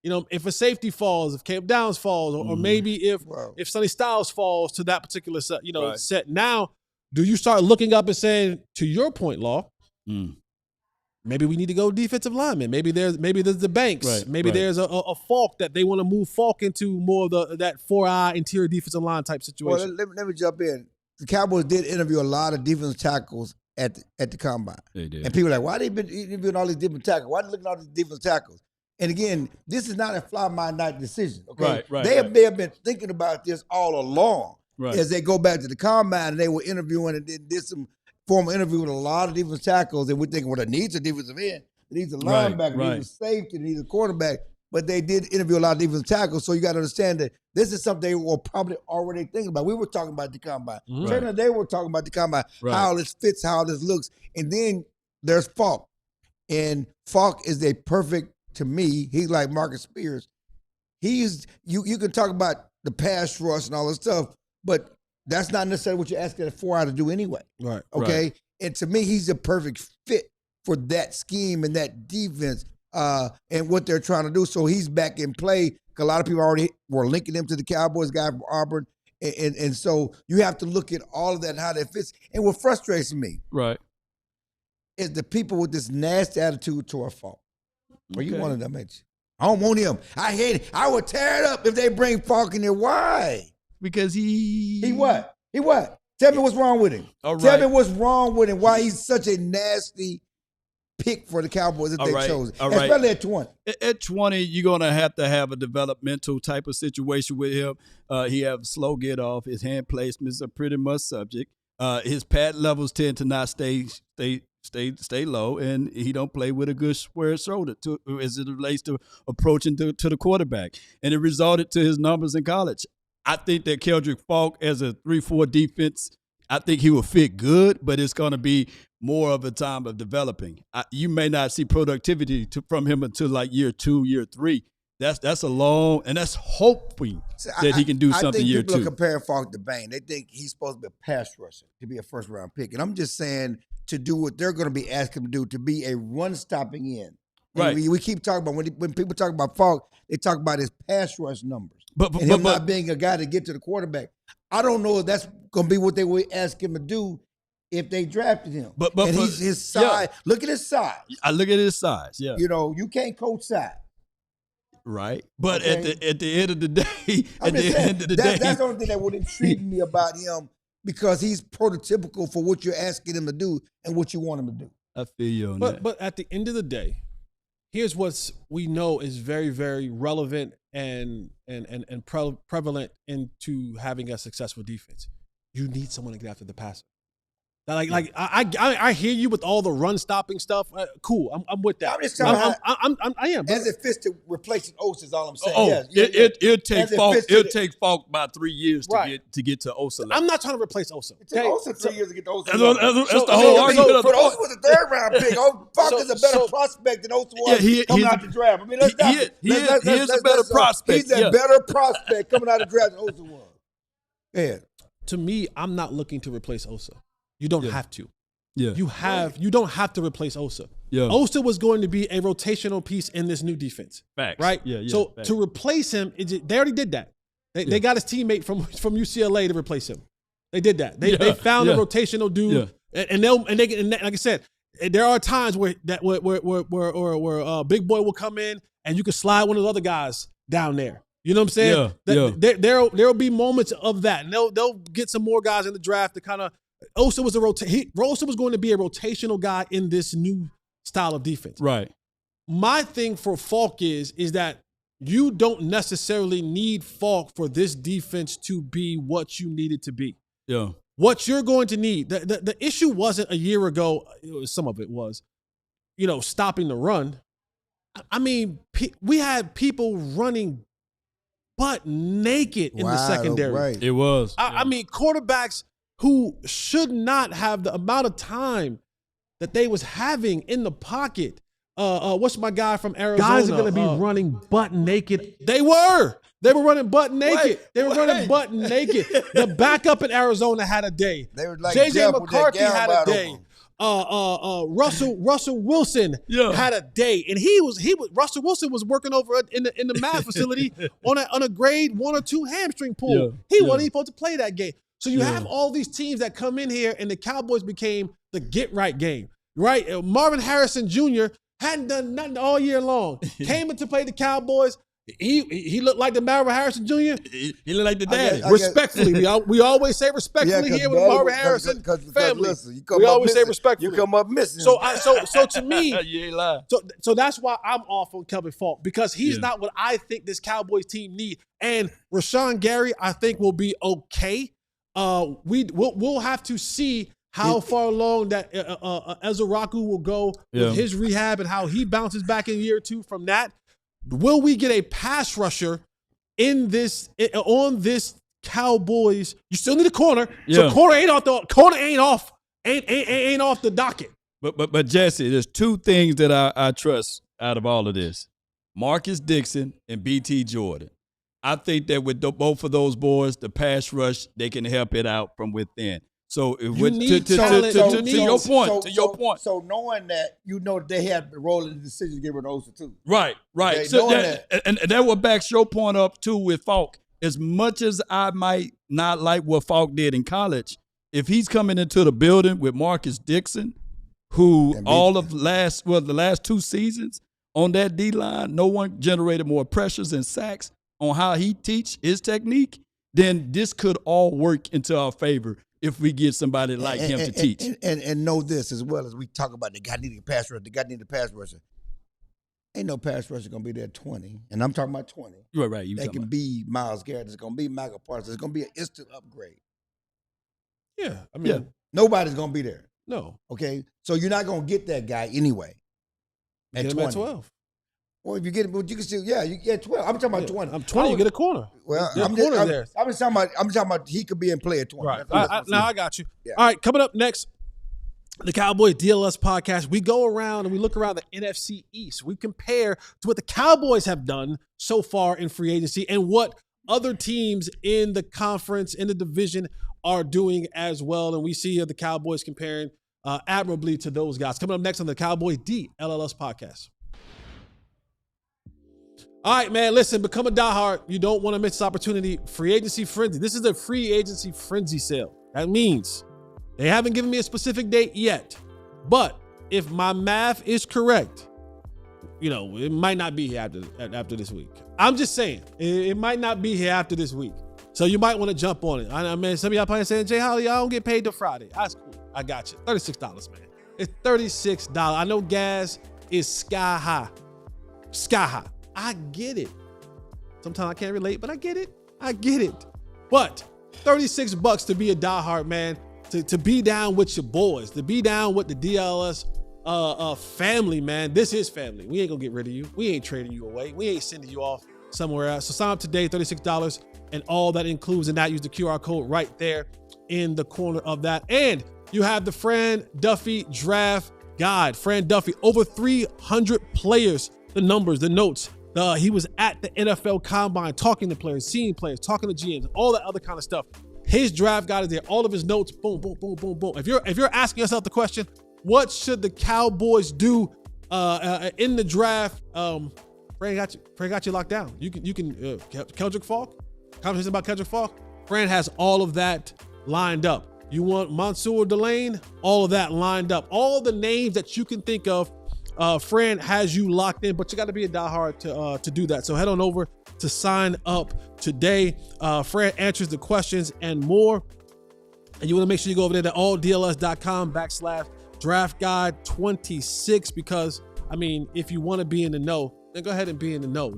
If a safety falls, if Caleb Downs falls, or maybe if Sonny Styles falls to that particular set. Now, do you start looking up and saying, to your point, Law, maybe we need to go defensive lineman. Maybe there's the Banks. Maybe there's a Falk that they want to move Falk into more of that 4-eye interior defensive line type situation. Well, let me jump in. The Cowboys did interview a lot of defensive tackles at the combine. They did. And people are like, why they been interviewing all these different tackles? Why they looking at all these defensive tackles? And again, this is not a fly-by-night decision. Okay, they have been thinking about this all along. As they go back to the combine and they were interviewing and did some formal interview with a lot of defensive tackles, and we're thinking, well, it needs a defensive end, it needs a linebacker, it needs a safety, it needs a quarterback. But they did interview a lot of defensive tackles, so you got to understand that this is something they were probably already thinking about. We were talking about the combine. Certainly they were talking about the combine, how this fits, how this looks. And then there's Falk. And Falk is to me, he's like Marcus Spears. You can talk about the pass rush and all this stuff, but that's not necessarily what you're asking a 4-eye to do anyway. Okay? And to me, he's a perfect fit for that scheme and that defense. and what they're trying to do. So he's back in play. A lot of people already were linking him to the Cowboys guy from Auburn. And so you have to look at all of that and how that fits. And what frustrates me is the people with this nasty attitude toward Falk. Well, you one of them, ain't you? I don't want him. I hate it. I would tear it up if they bring Falk in there. Why? Because he what? He what? Tell me what's wrong with him. Tell me what's wrong with him. Why he's such a nasty pick for the Cowboys if they chose it. Especially at 20. At 20, you're going to have a developmental type of situation with him. He have slow get off. His hand placements are pretty much subject. His pad levels tend to not stay low, and he don't play with a good square shoulder as it relates to approaching to the quarterback. And it resulted to his numbers in college. I think that Keldrick Falk as a 3-4 defense, I think he will fit good, but it's going to be more of a time of developing. You may not see productivity from him until like year 2, year 3. That's a long, and that's hoping that he can do something year 2. I think people are comparing Falk to Bain. They think he's supposed to be a pass rusher, to be a first-round pick. And I'm just saying to do what they're going to be asking him to do, to be a run-stopping end. Right. We keep talking about, when people talk about Falk, they talk about his pass rush numbers. But him not being a guy to get to the quarterback. I don't know if that's going to be what they would ask him to do if they drafted him. But his size, look at his size. I look at his size, yeah. You know, you can't coach size. Right. But okay. at the end of the day, that's the only thing that would intrigue me about him, because he's prototypical for what you're asking him to do and what you want him to do. I feel you on that. But at the end of the day, here's what we know is very, very relevant and prevalent into having a successful defense. You need someone to get after the passer. I hear you with all the run stopping stuff. Cool, I'm with that. I'm just trying I am. As it fits to replacing Osa is all I'm saying. It'll take Falk about 3 years to get to Osa level. I'm not trying to replace Osa. It took Osa 3 years to get to Osa. That's the whole argument. But Osa was a third-round pick. Falk is a better prospect than Osa was coming out the draft. I mean, he is a better prospect. He's a better prospect coming out of the draft than Osa was. Yeah. To me, I'm not looking to replace Osa. You don't have to. Yeah. You don't have to replace Osa. Yeah. Osa was going to be a rotational piece in this new defense. Facts. Right? Yeah. So to replace him, they already did that. They got his teammate from UCLA to replace him. They did that. They found a rotational dude, and like I said, there are times where Big Boy will come in and you can slide one of the other guys down there. You know what I'm saying? There'll be moments of that, and they'll get some more guys in the draft to kind of. Osa was Osa was going to be a rotational guy in this new style of defense. Right. My thing for Falk is that you don't necessarily need Falk for this defense to be what you need it to be. Yeah. What you're going to need, the issue wasn't a year ago, some of it was, stopping the run. I mean, we had people running butt naked in the secondary. Right. It was. I mean, quarterbacks who should not have the amount of time that they was having in the pocket. What's my guy from Arizona? Guys are going to be running butt naked. They were running butt naked. They were running butt naked. The backup in Arizona had a day. They were like J.J. McCarthy had a day. Russell Wilson had a day, and Russell Wilson was working over in the math facility on a grade 1 or 2 hamstring pull. He wasn't even supposed to play that game. So you have all these teams that come in here, and the Cowboys became the get-right game, right? Marvin Harrison Jr. hadn't done nothing all year long. Came in to play the Cowboys. He looked like the Marvin Harrison Jr. He looked like the daddy. Respectfully. We always say respectfully here with Marvin Harrison family. Listen, we always say respectfully. You come up missing. So to me, you ain't lying. So that's why I'm off on Kelvin Falk, because he's not what I think this Cowboys team need. And Rashawn Gary, I think, will be okay. We'll have to see how far along that Ezraku will go with his rehab and how he bounces back in year 2 from that. Will we get a pass rusher on this Cowboys? You still need a corner. So corner ain't off the docket. But Jesse, there's 2 things that I trust out of all of this: Marcus Dixon and BT Jordan. I think that with both of those boys, the pass rush, they can help it out from within. So it You would need to talent. your point. So knowing that, they had the role in the decision to get rid of Osa too. Right. Okay, So knowing and that what backs your point up too with Falk. As much as I might not like what Falk did in college, if he's coming into the building with Marcus Dixon, who the last 2 seasons on that D line, no one generated more pressures and sacks on how he teach his technique, then this could all work into our favor if we get somebody like him to teach. And know this as well as we talk about the guy needing a pass rusher, Ain't no pass rusher going to be there at 20. And I'm talking about 20. Right. They can be Myles Garrett. It's going to be Michael Parsons. It's going to be an instant upgrade. Yeah. I mean, nobody's going to be there. No. Okay? So you're not going to get that guy anyway. At At 20. At 12. Well, if you get him, you can still, you get 12. I'm talking about 20. I'm 20, you get a corner. Well, I'm talking about he could be in play at 20. Right. Now I got you. Yeah. All right, coming up next, the Cowboys DLS podcast. We go around and we look around the NFC East. We compare to what the Cowboys have done so far in free agency and what other teams in the conference, in the division, are doing as well. And we see the Cowboys comparing admirably to those guys. Coming up next on the Cowboys DLLS podcast. All right, man, listen, become a diehard. You don't want to miss this opportunity. Free agency frenzy. This is a free agency frenzy sale. That means they haven't given me a specific date yet. But if my math is correct, it might not be here after this week. I'm just saying, it might not be here after this week. So you might want to jump on it. I mean, some of y'all probably saying, Jay Holly, I don't get paid till Friday. That's cool. I got you. $36, man. It's $36. I know gas is sky high. Sky high. I get it. Sometimes I can't relate, but I get it. But $36 to be a diehard, man, to be down with your boys, to be down with the DLS family, man. This is family. We ain't gonna get rid of you. We ain't trading you away. We ain't sending you off somewhere else. So sign up today, $36, and all that includes in that, use the QR code right there in the corner of that. And you have the Fran Duffy draft guide. Fran Duffy, over 300 players, the numbers, the notes. He was at the NFL Combine talking to players, seeing players, talking to GMs, all that other kind of stuff. His draft guide is there. All of his notes, boom, boom, boom, boom, boom. If you're asking yourself the question, what should the Cowboys do in the draft? Fran got you locked down. You can Kendrick Falk, conversation about Kendrick Falk. Fran has all of that lined up. You want Mansour Delane? All of that lined up. All the names that you can think of, Fran has you locked in, but you got to be a diehard to do that. So head on over to sign up today. Fran answers the questions and more. And you want to make sure you go over there to alldls.com/draft guide 26, because, I mean, if you want to be in the know, then go ahead and be in the know.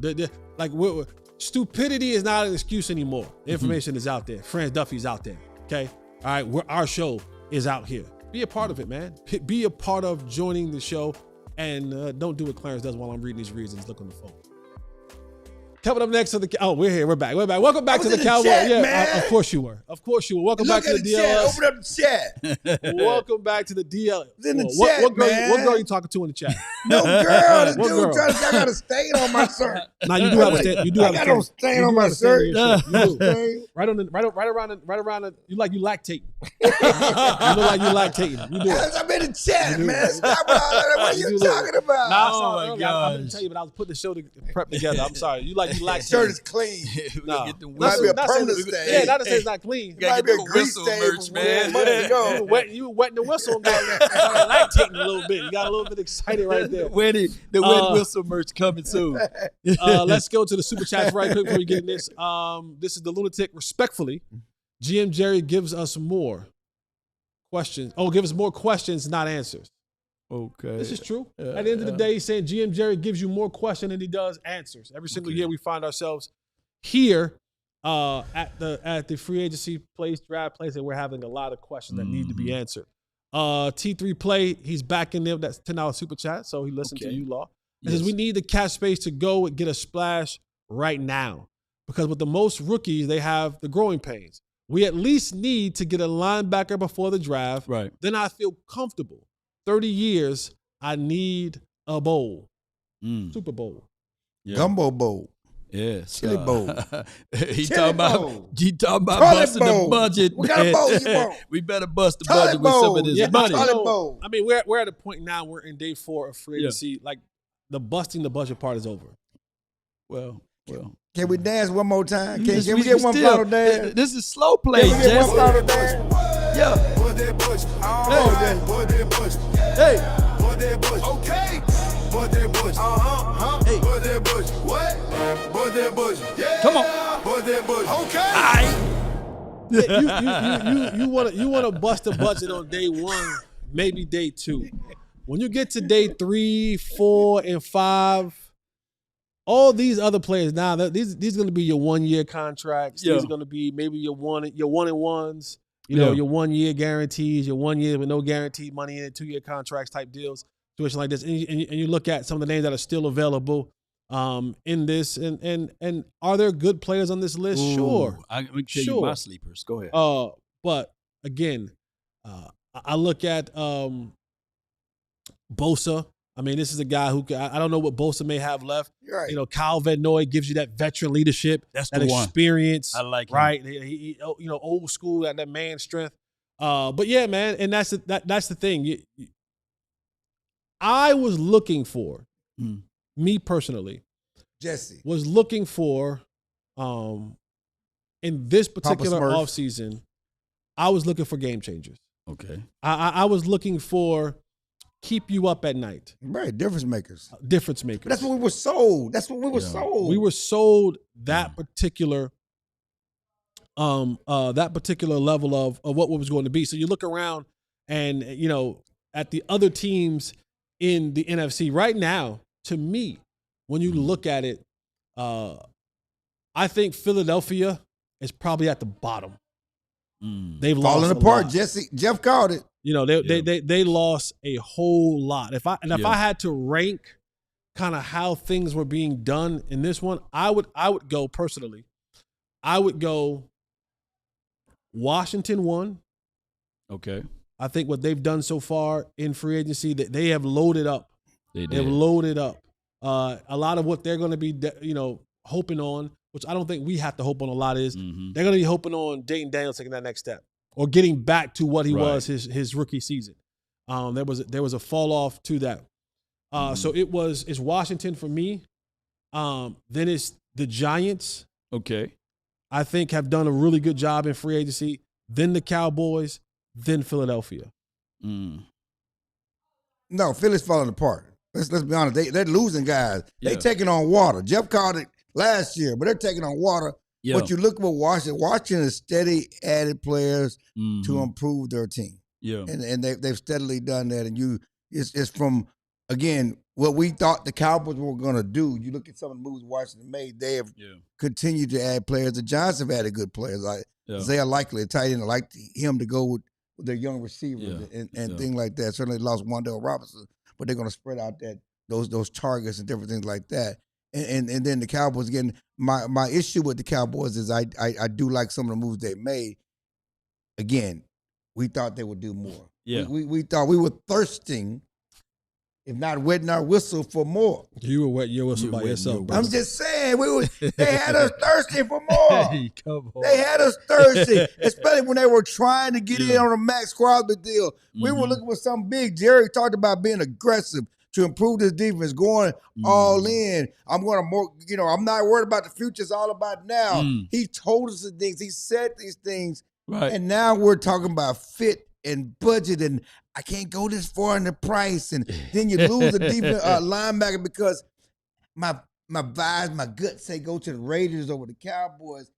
Stupidity is not an excuse anymore. The information is out there. Fran Duffy's out there. Okay. All right. Our show is out here. Be a part of it, man. Be a part of joining the show. And don't do what Clarence does while I'm reading these reasons. Look on the phone. Coming up next to we're here. We're back. Welcome back to the Cowboys. Of course you were. Welcome back to the DLS. Open up the chat. Welcome back to the DLS. In the chat, what girl are you talking to in the chat? No girl. This dude trying to say I got a stain on my shirt. Now you do have a stain. You do have a stain. I got no stain on my shirt. Right around the. You lactate. You look like you lactating. You do it. I'm in the chat, man. Stop all that. What are you talking about? Nah, oh my God. I didn't tell you, but I was putting the show prep together. I'm sorry. You lactating. Shirt is clean. Nah. Might be a permanent stain. Yeah, not to say it's not clean. It might be a grease stain, merch, man. You were wetting the whistle and lactating a little bit. You got a little bit excited right there. The wet whistle merch coming soon. Let's go to the super chats right quick before we get in this. This is the Lunatic. Respectfully, GM Jerry gives us more questions. Give us more questions, not answers. Okay. This is true. At the end of the day, he's saying GM Jerry gives you more questions than he does answers. Every single year we find ourselves here at the free agency draft place, and we're having a lot of questions that need to be answered. T3 Play, he's back in there. That's $10 super chat, so he listened to you, Law. He says, we need the cap space to go and get a splash right now, because with the most rookies, they have the growing pains. We at least need to get a linebacker before the draft. Right. Then I feel comfortable. 30 years, I need a bowl. Super Bowl. Yeah. Gumbo Bowl. Yes. Chili bowl. He Chili talking about bowl. Toilet busting bowl. the budget. What kind of bowl you want? We better bust the Toilet budget with some bowl. of this Yeah, money. toilet bowl. I mean, we're at a point now. We're in day 4 of free agency. Like the busting the budget part is over. Well. Can we dance one more time? Yes, Can we get one final dance? This is slow play, Can we get one Jesse. final dance? Yeah. Put that bush. Put that bush. Hey. Put that bush. Okay. Put that bush. Hey. Put that bush. What? Put that bush. Yeah. Come on. Put that bush. Okay. You want to bust the budget on day 1, maybe day 2. When you get to day 3, 4, and 5, all these other players now, these are going to be your 1-year contracts. Yeah. These are going to be maybe your one and ones. You know, your 1-year guarantees, your 1 year with no guaranteed money in it, 2-year contracts type deals, situation like this. And you look at some of the names that are still available in this, and are there good players on this list? Ooh, Sure. I'm going to tell you my sleepers. Go ahead. But again, I look at Bosa. I mean, this is a guy who I don't know what Bosa may have left. Right. You know, Kyle Van Noy gives you that veteran leadership, That's that the one. experience. I like him. right. He you know, old school, that man strength. But yeah, man, and that's the thing. I was looking for, me personally, Jesse. was looking for, in this particular Smurf. offseason, I was looking for game changers. Okay. I was looking for keep you up at night. Right, difference makers. Difference makers. But that's what we were sold. That's what we were sold. We were sold that particular level of what was going to be. So you look around and, you know, at the other teams in the NFC right now, to me, when you look at it, I think Philadelphia is probably at the bottom. They've falling lost apart, a lot. Jesse. Jeff called it. You know, they lost a whole lot. If I had to rank kind of how things were being done in this one, I would go personally. I would go Washington 1. Okay. I think what they've done so far in free agency, that they have loaded up. They've loaded up. A lot of what they're going to be, hoping on, which I don't think we have to hope on a lot, is they're going to be hoping on Dayton Daniels taking that next step or getting back to what he was his rookie season. There was a fall off to that. So it's Washington for me. Then it's the Giants. Okay. I think have done a really good job in free agency. Then the Cowboys. Then Philadelphia. No, Philly's falling apart. Let's be honest. They're losing guys. They taking on water. Jeff called it last year, but they're taking on water. Yeah. But you look at Washington is steady added players to improve their team. Yeah. And they've steadily done that. And it's from, again, what we thought the Cowboys were going to do. You look at some of the moves Washington made, they have continued to add players. The Giants have added good players. Like Isaiah Likely, a tight end, I like him to go with their young receivers and things like that. Certainly lost Wan'Dale Robinson, but they're going to spread out those targets and different things like that. And then the Cowboys, again, my issue with the Cowboys is I do like some of the moves they made. Again, we thought they would do more. Yeah. We thought we were thirsting, if not wetting our whistle for more. You were wetting your whistle by yourself, brother. I'm just saying, they had us thirsty for more. Hey, come on. They had us thirsty, especially when they were trying to get in on a Max Crosby deal. We were looking for something big. Jerry talked about being aggressive to improve this defense, going all in. I'm going to I'm not worried about the future. It's all about now. He told us the things. He said these things. Right. And now we're talking about fit and budget, and I can't go this far in the price. And then you lose the defense linebacker because my vibes, my gut say go to the Raiders over the Cowboys.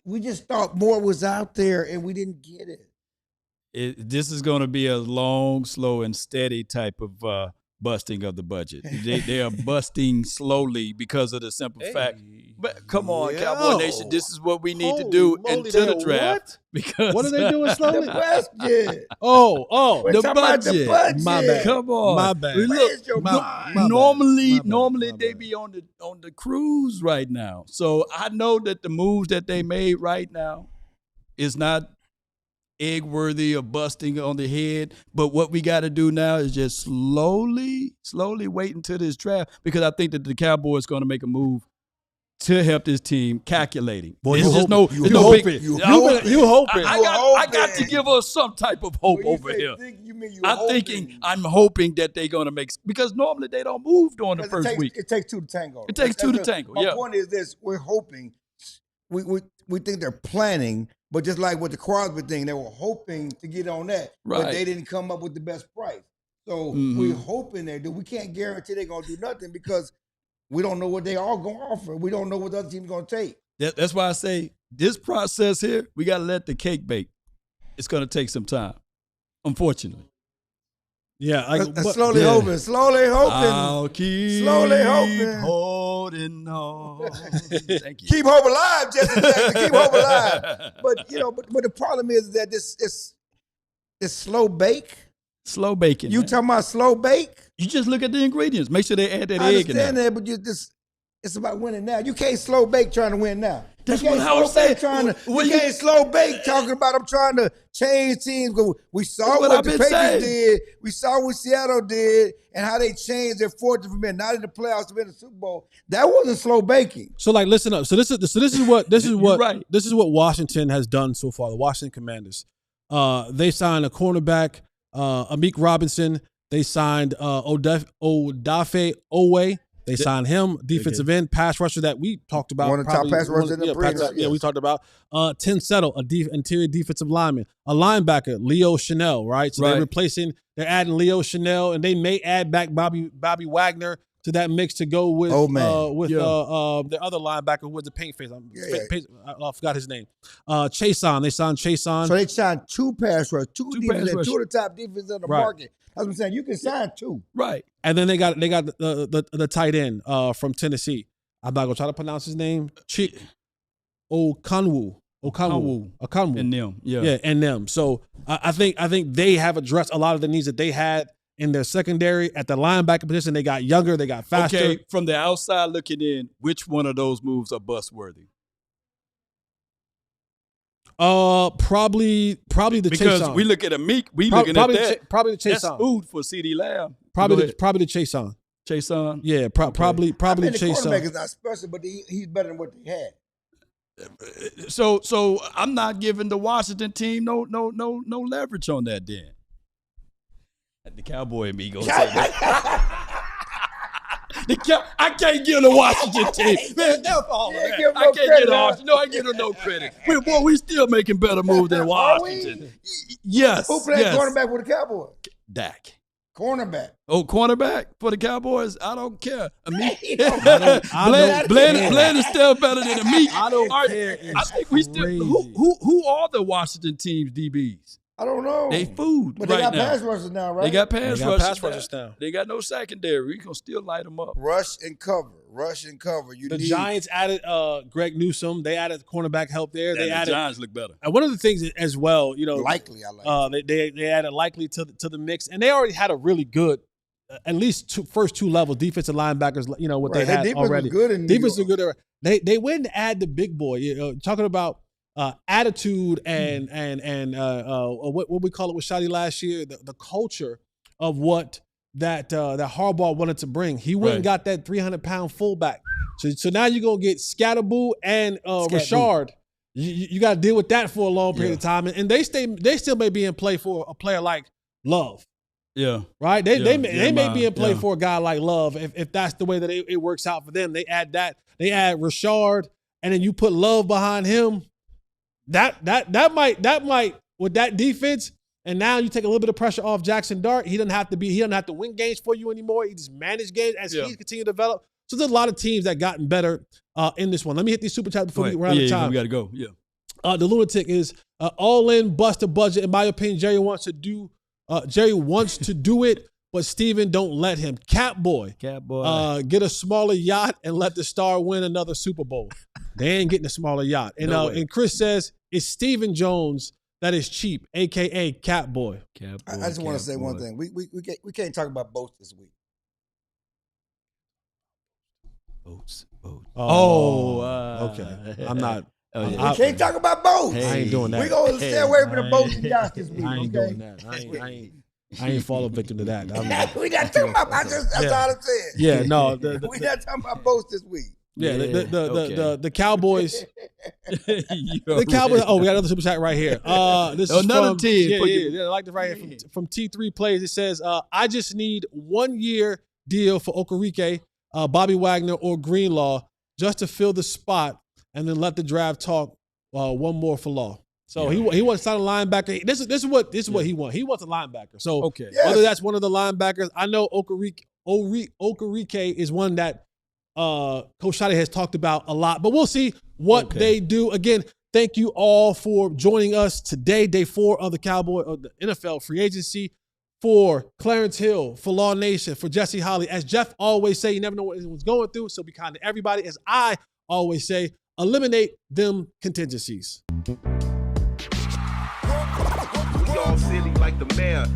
We just thought more was out there, and we didn't get it. This is going to be a long, slow, and steady type of busting of the budget. They are busting slowly because of the simple fact. But come on, Cowboy Nation, this is what we need to do into the draft. Because what are they doing slowly? The budget. The budget. My bad. Come on. My bad. Look, normally they be on the cruise right now. So I know that the moves that they made right now is not egg worthy of busting on the head. But what we got to do now is just slowly wait until this draft, because I think that the Cowboys going to make a move to help this team calculating. Boy, It's you just hoping. no, You no hoping. big. You You hoping. I got to give us some type of hope When you over say here. think, you mean you I'm hoping. thinking, I'm hoping that they're going to make, because normally they don't move during the 'Cause first week. It takes two to tango. It takes two to tango, My yeah. point is this: we're hoping. We think they're planning, but just like with the Crosby thing, they were hoping to get on that, but Right. they didn't come up with the best price. So Mhm. we're hoping they do. We can't guarantee they're gonna do nothing because we don't know what they are gonna offer. We don't know what the other team's gonna take. That's why I say this process here, we got to let the cake bake. It's going to take some time, unfortunately. Yeah, Slowly hoping. I'll keep Slowly hoping. holding on. Thank you. Keep hope alive, Jesse Jackson. Keep hope alive. But but the problem is that this slow bake. Slow baking. You man. talking about slow bake? You just look at the ingredients. Make sure they add that I egg in there. understand that, but it's about winning now. You can't slow bake trying to win now. That's you can't what I was slow bake saying. You can't slow bake talking about I'm trying to change teams. We saw That's what what I've the been Patriots saying. did. We saw what Seattle did and how they changed their fortune from being not in the playoffs to being in the Super Bowl. That wasn't slow baking. So like, listen up. So this is what right. this is what Washington has done so far. The Washington Commanders, they signed a cornerback, Amik Robinson. They signed Odafe Owe. They signed him, defensive end, pass rusher that we talked about. One of the top pass rushers in the Premier League. Yeah, we talked about. Tim Settle, interior defensive lineman. A linebacker, Leo Chanel, right? So they're adding Leo Chanel, and they may add back Bobby Wagner to that mix to go with the other linebacker who was the paint face. I forgot his name. Chason. They signed Chason. So they signed two pass rushers, two defenses, pass two of the top defenses in the Right. market. That's what I'm saying. You can sign two. Right. And then they got the tight end from Tennessee. I'm not gonna try to pronounce his name. Chik Okonwu. And them. Yeah, and them. So I think they have addressed a lot of the needs that they had in their secondary. At the linebacker position, they got younger, they got faster. Okay, from the outside looking in, which one of those moves are bust worthy? Probably the because Chason. we look at a Meek, looking at that. Probably the That's Chason. food for CD Lamb. Probably the Chason. Chason. Yeah, probably The the Chason. quarterback is not special, but he's better than what they had. So I'm not giving the Washington team no leverage on that then. The Cowboy and me gonna say that. I can't give the Washington team. Man, that's all of that. I can't give the Washington. No, I give them no credit. We still making better moves than Washington. Yes. Who played cornerback with the Cowboys? Dak. Cornerback. Oh, cornerback for the Cowboys? I don't care. Glenn is still better than Amik. I don't care. I think we still. Who are the Washington team's DBs? I don't know. They food But right they got now. pass rushers now, right? They got pass rushers now. They got no secondary. We gonna still light them up. Rush and cover. The Giants added Greg Newsome. They added cornerback help there. The Giants look better. And one of the things as well, Likely, I like. they added Likely to the mix, and they already had a really good, at least first two levels defensive linebackers. What they had defense already. Was good in defense New was York. good. They went and add the big boy. Talking about attitude and what we call it with Shotty last year, the culture of what that Harbaugh wanted to bring. He went and got that 300-pound fullback. So now you're gonna get Scatterboo and Rashard. You got to deal with that for a long period of time, and they still may be in play for a player like Love. Yeah. Right. They may be in play for a guy like Love if that's the way that it works out for them. They add that. They add Rashard, and then you put Love behind him. That might with that defense. And now you take a little bit of pressure off Jackson Dart. He doesn't have to win games for you anymore. He just manage games as he's continued to develop. So there's a lot of teams that gotten better in this one. Let me hit these super chats before we run out of time. We got to go. Yeah. The lunatic is all in, bust a budget. In my opinion, Jerry wants to do it, but Steven don't let him. Catboy. Get a smaller yacht and let the star win another Super Bowl. They ain't getting a smaller yacht. And and Chris says it's Stephen Jones that is cheap, a.k.a. Catboy. I just want to say one thing. We can't talk about boats this week. Boats. Okay. I'm not. We can't talk about boats. I ain't doing that. We're going to stay away from the boats and yachts this week. I ain't doing that. I ain't falling victim to that. We not talking about. That's all I'm saying. Yeah, no. We not talking about boats this week. Yeah, okay. the Cowboys. You're The Cowboys. right. Oh, we got another super chat right here. This is Another from, 10 Yeah, for yeah, you. yeah, I like this right here from T3 Plays. It says, I just need 1 year deal for Okereke, Bobby Wagner, or Greenlaw just to fill the spot, and then let the draft talk one more for Law. So he wants to sign a linebacker. This is what he wants. He wants a linebacker. So Okay. whether that's one of the linebackers, I know Okereke is one that Coach Shotty has talked about a lot, but we'll see what they do. Again, thank you all for joining us today, day 4 of the NFL free agency. For Clarence Hill, for Law Nation, for Jesse Holly, as Jeff always say, you never know what anyone's going through, so be kind to everybody. As I always say, eliminate them contingencies. We all silly like the mayor.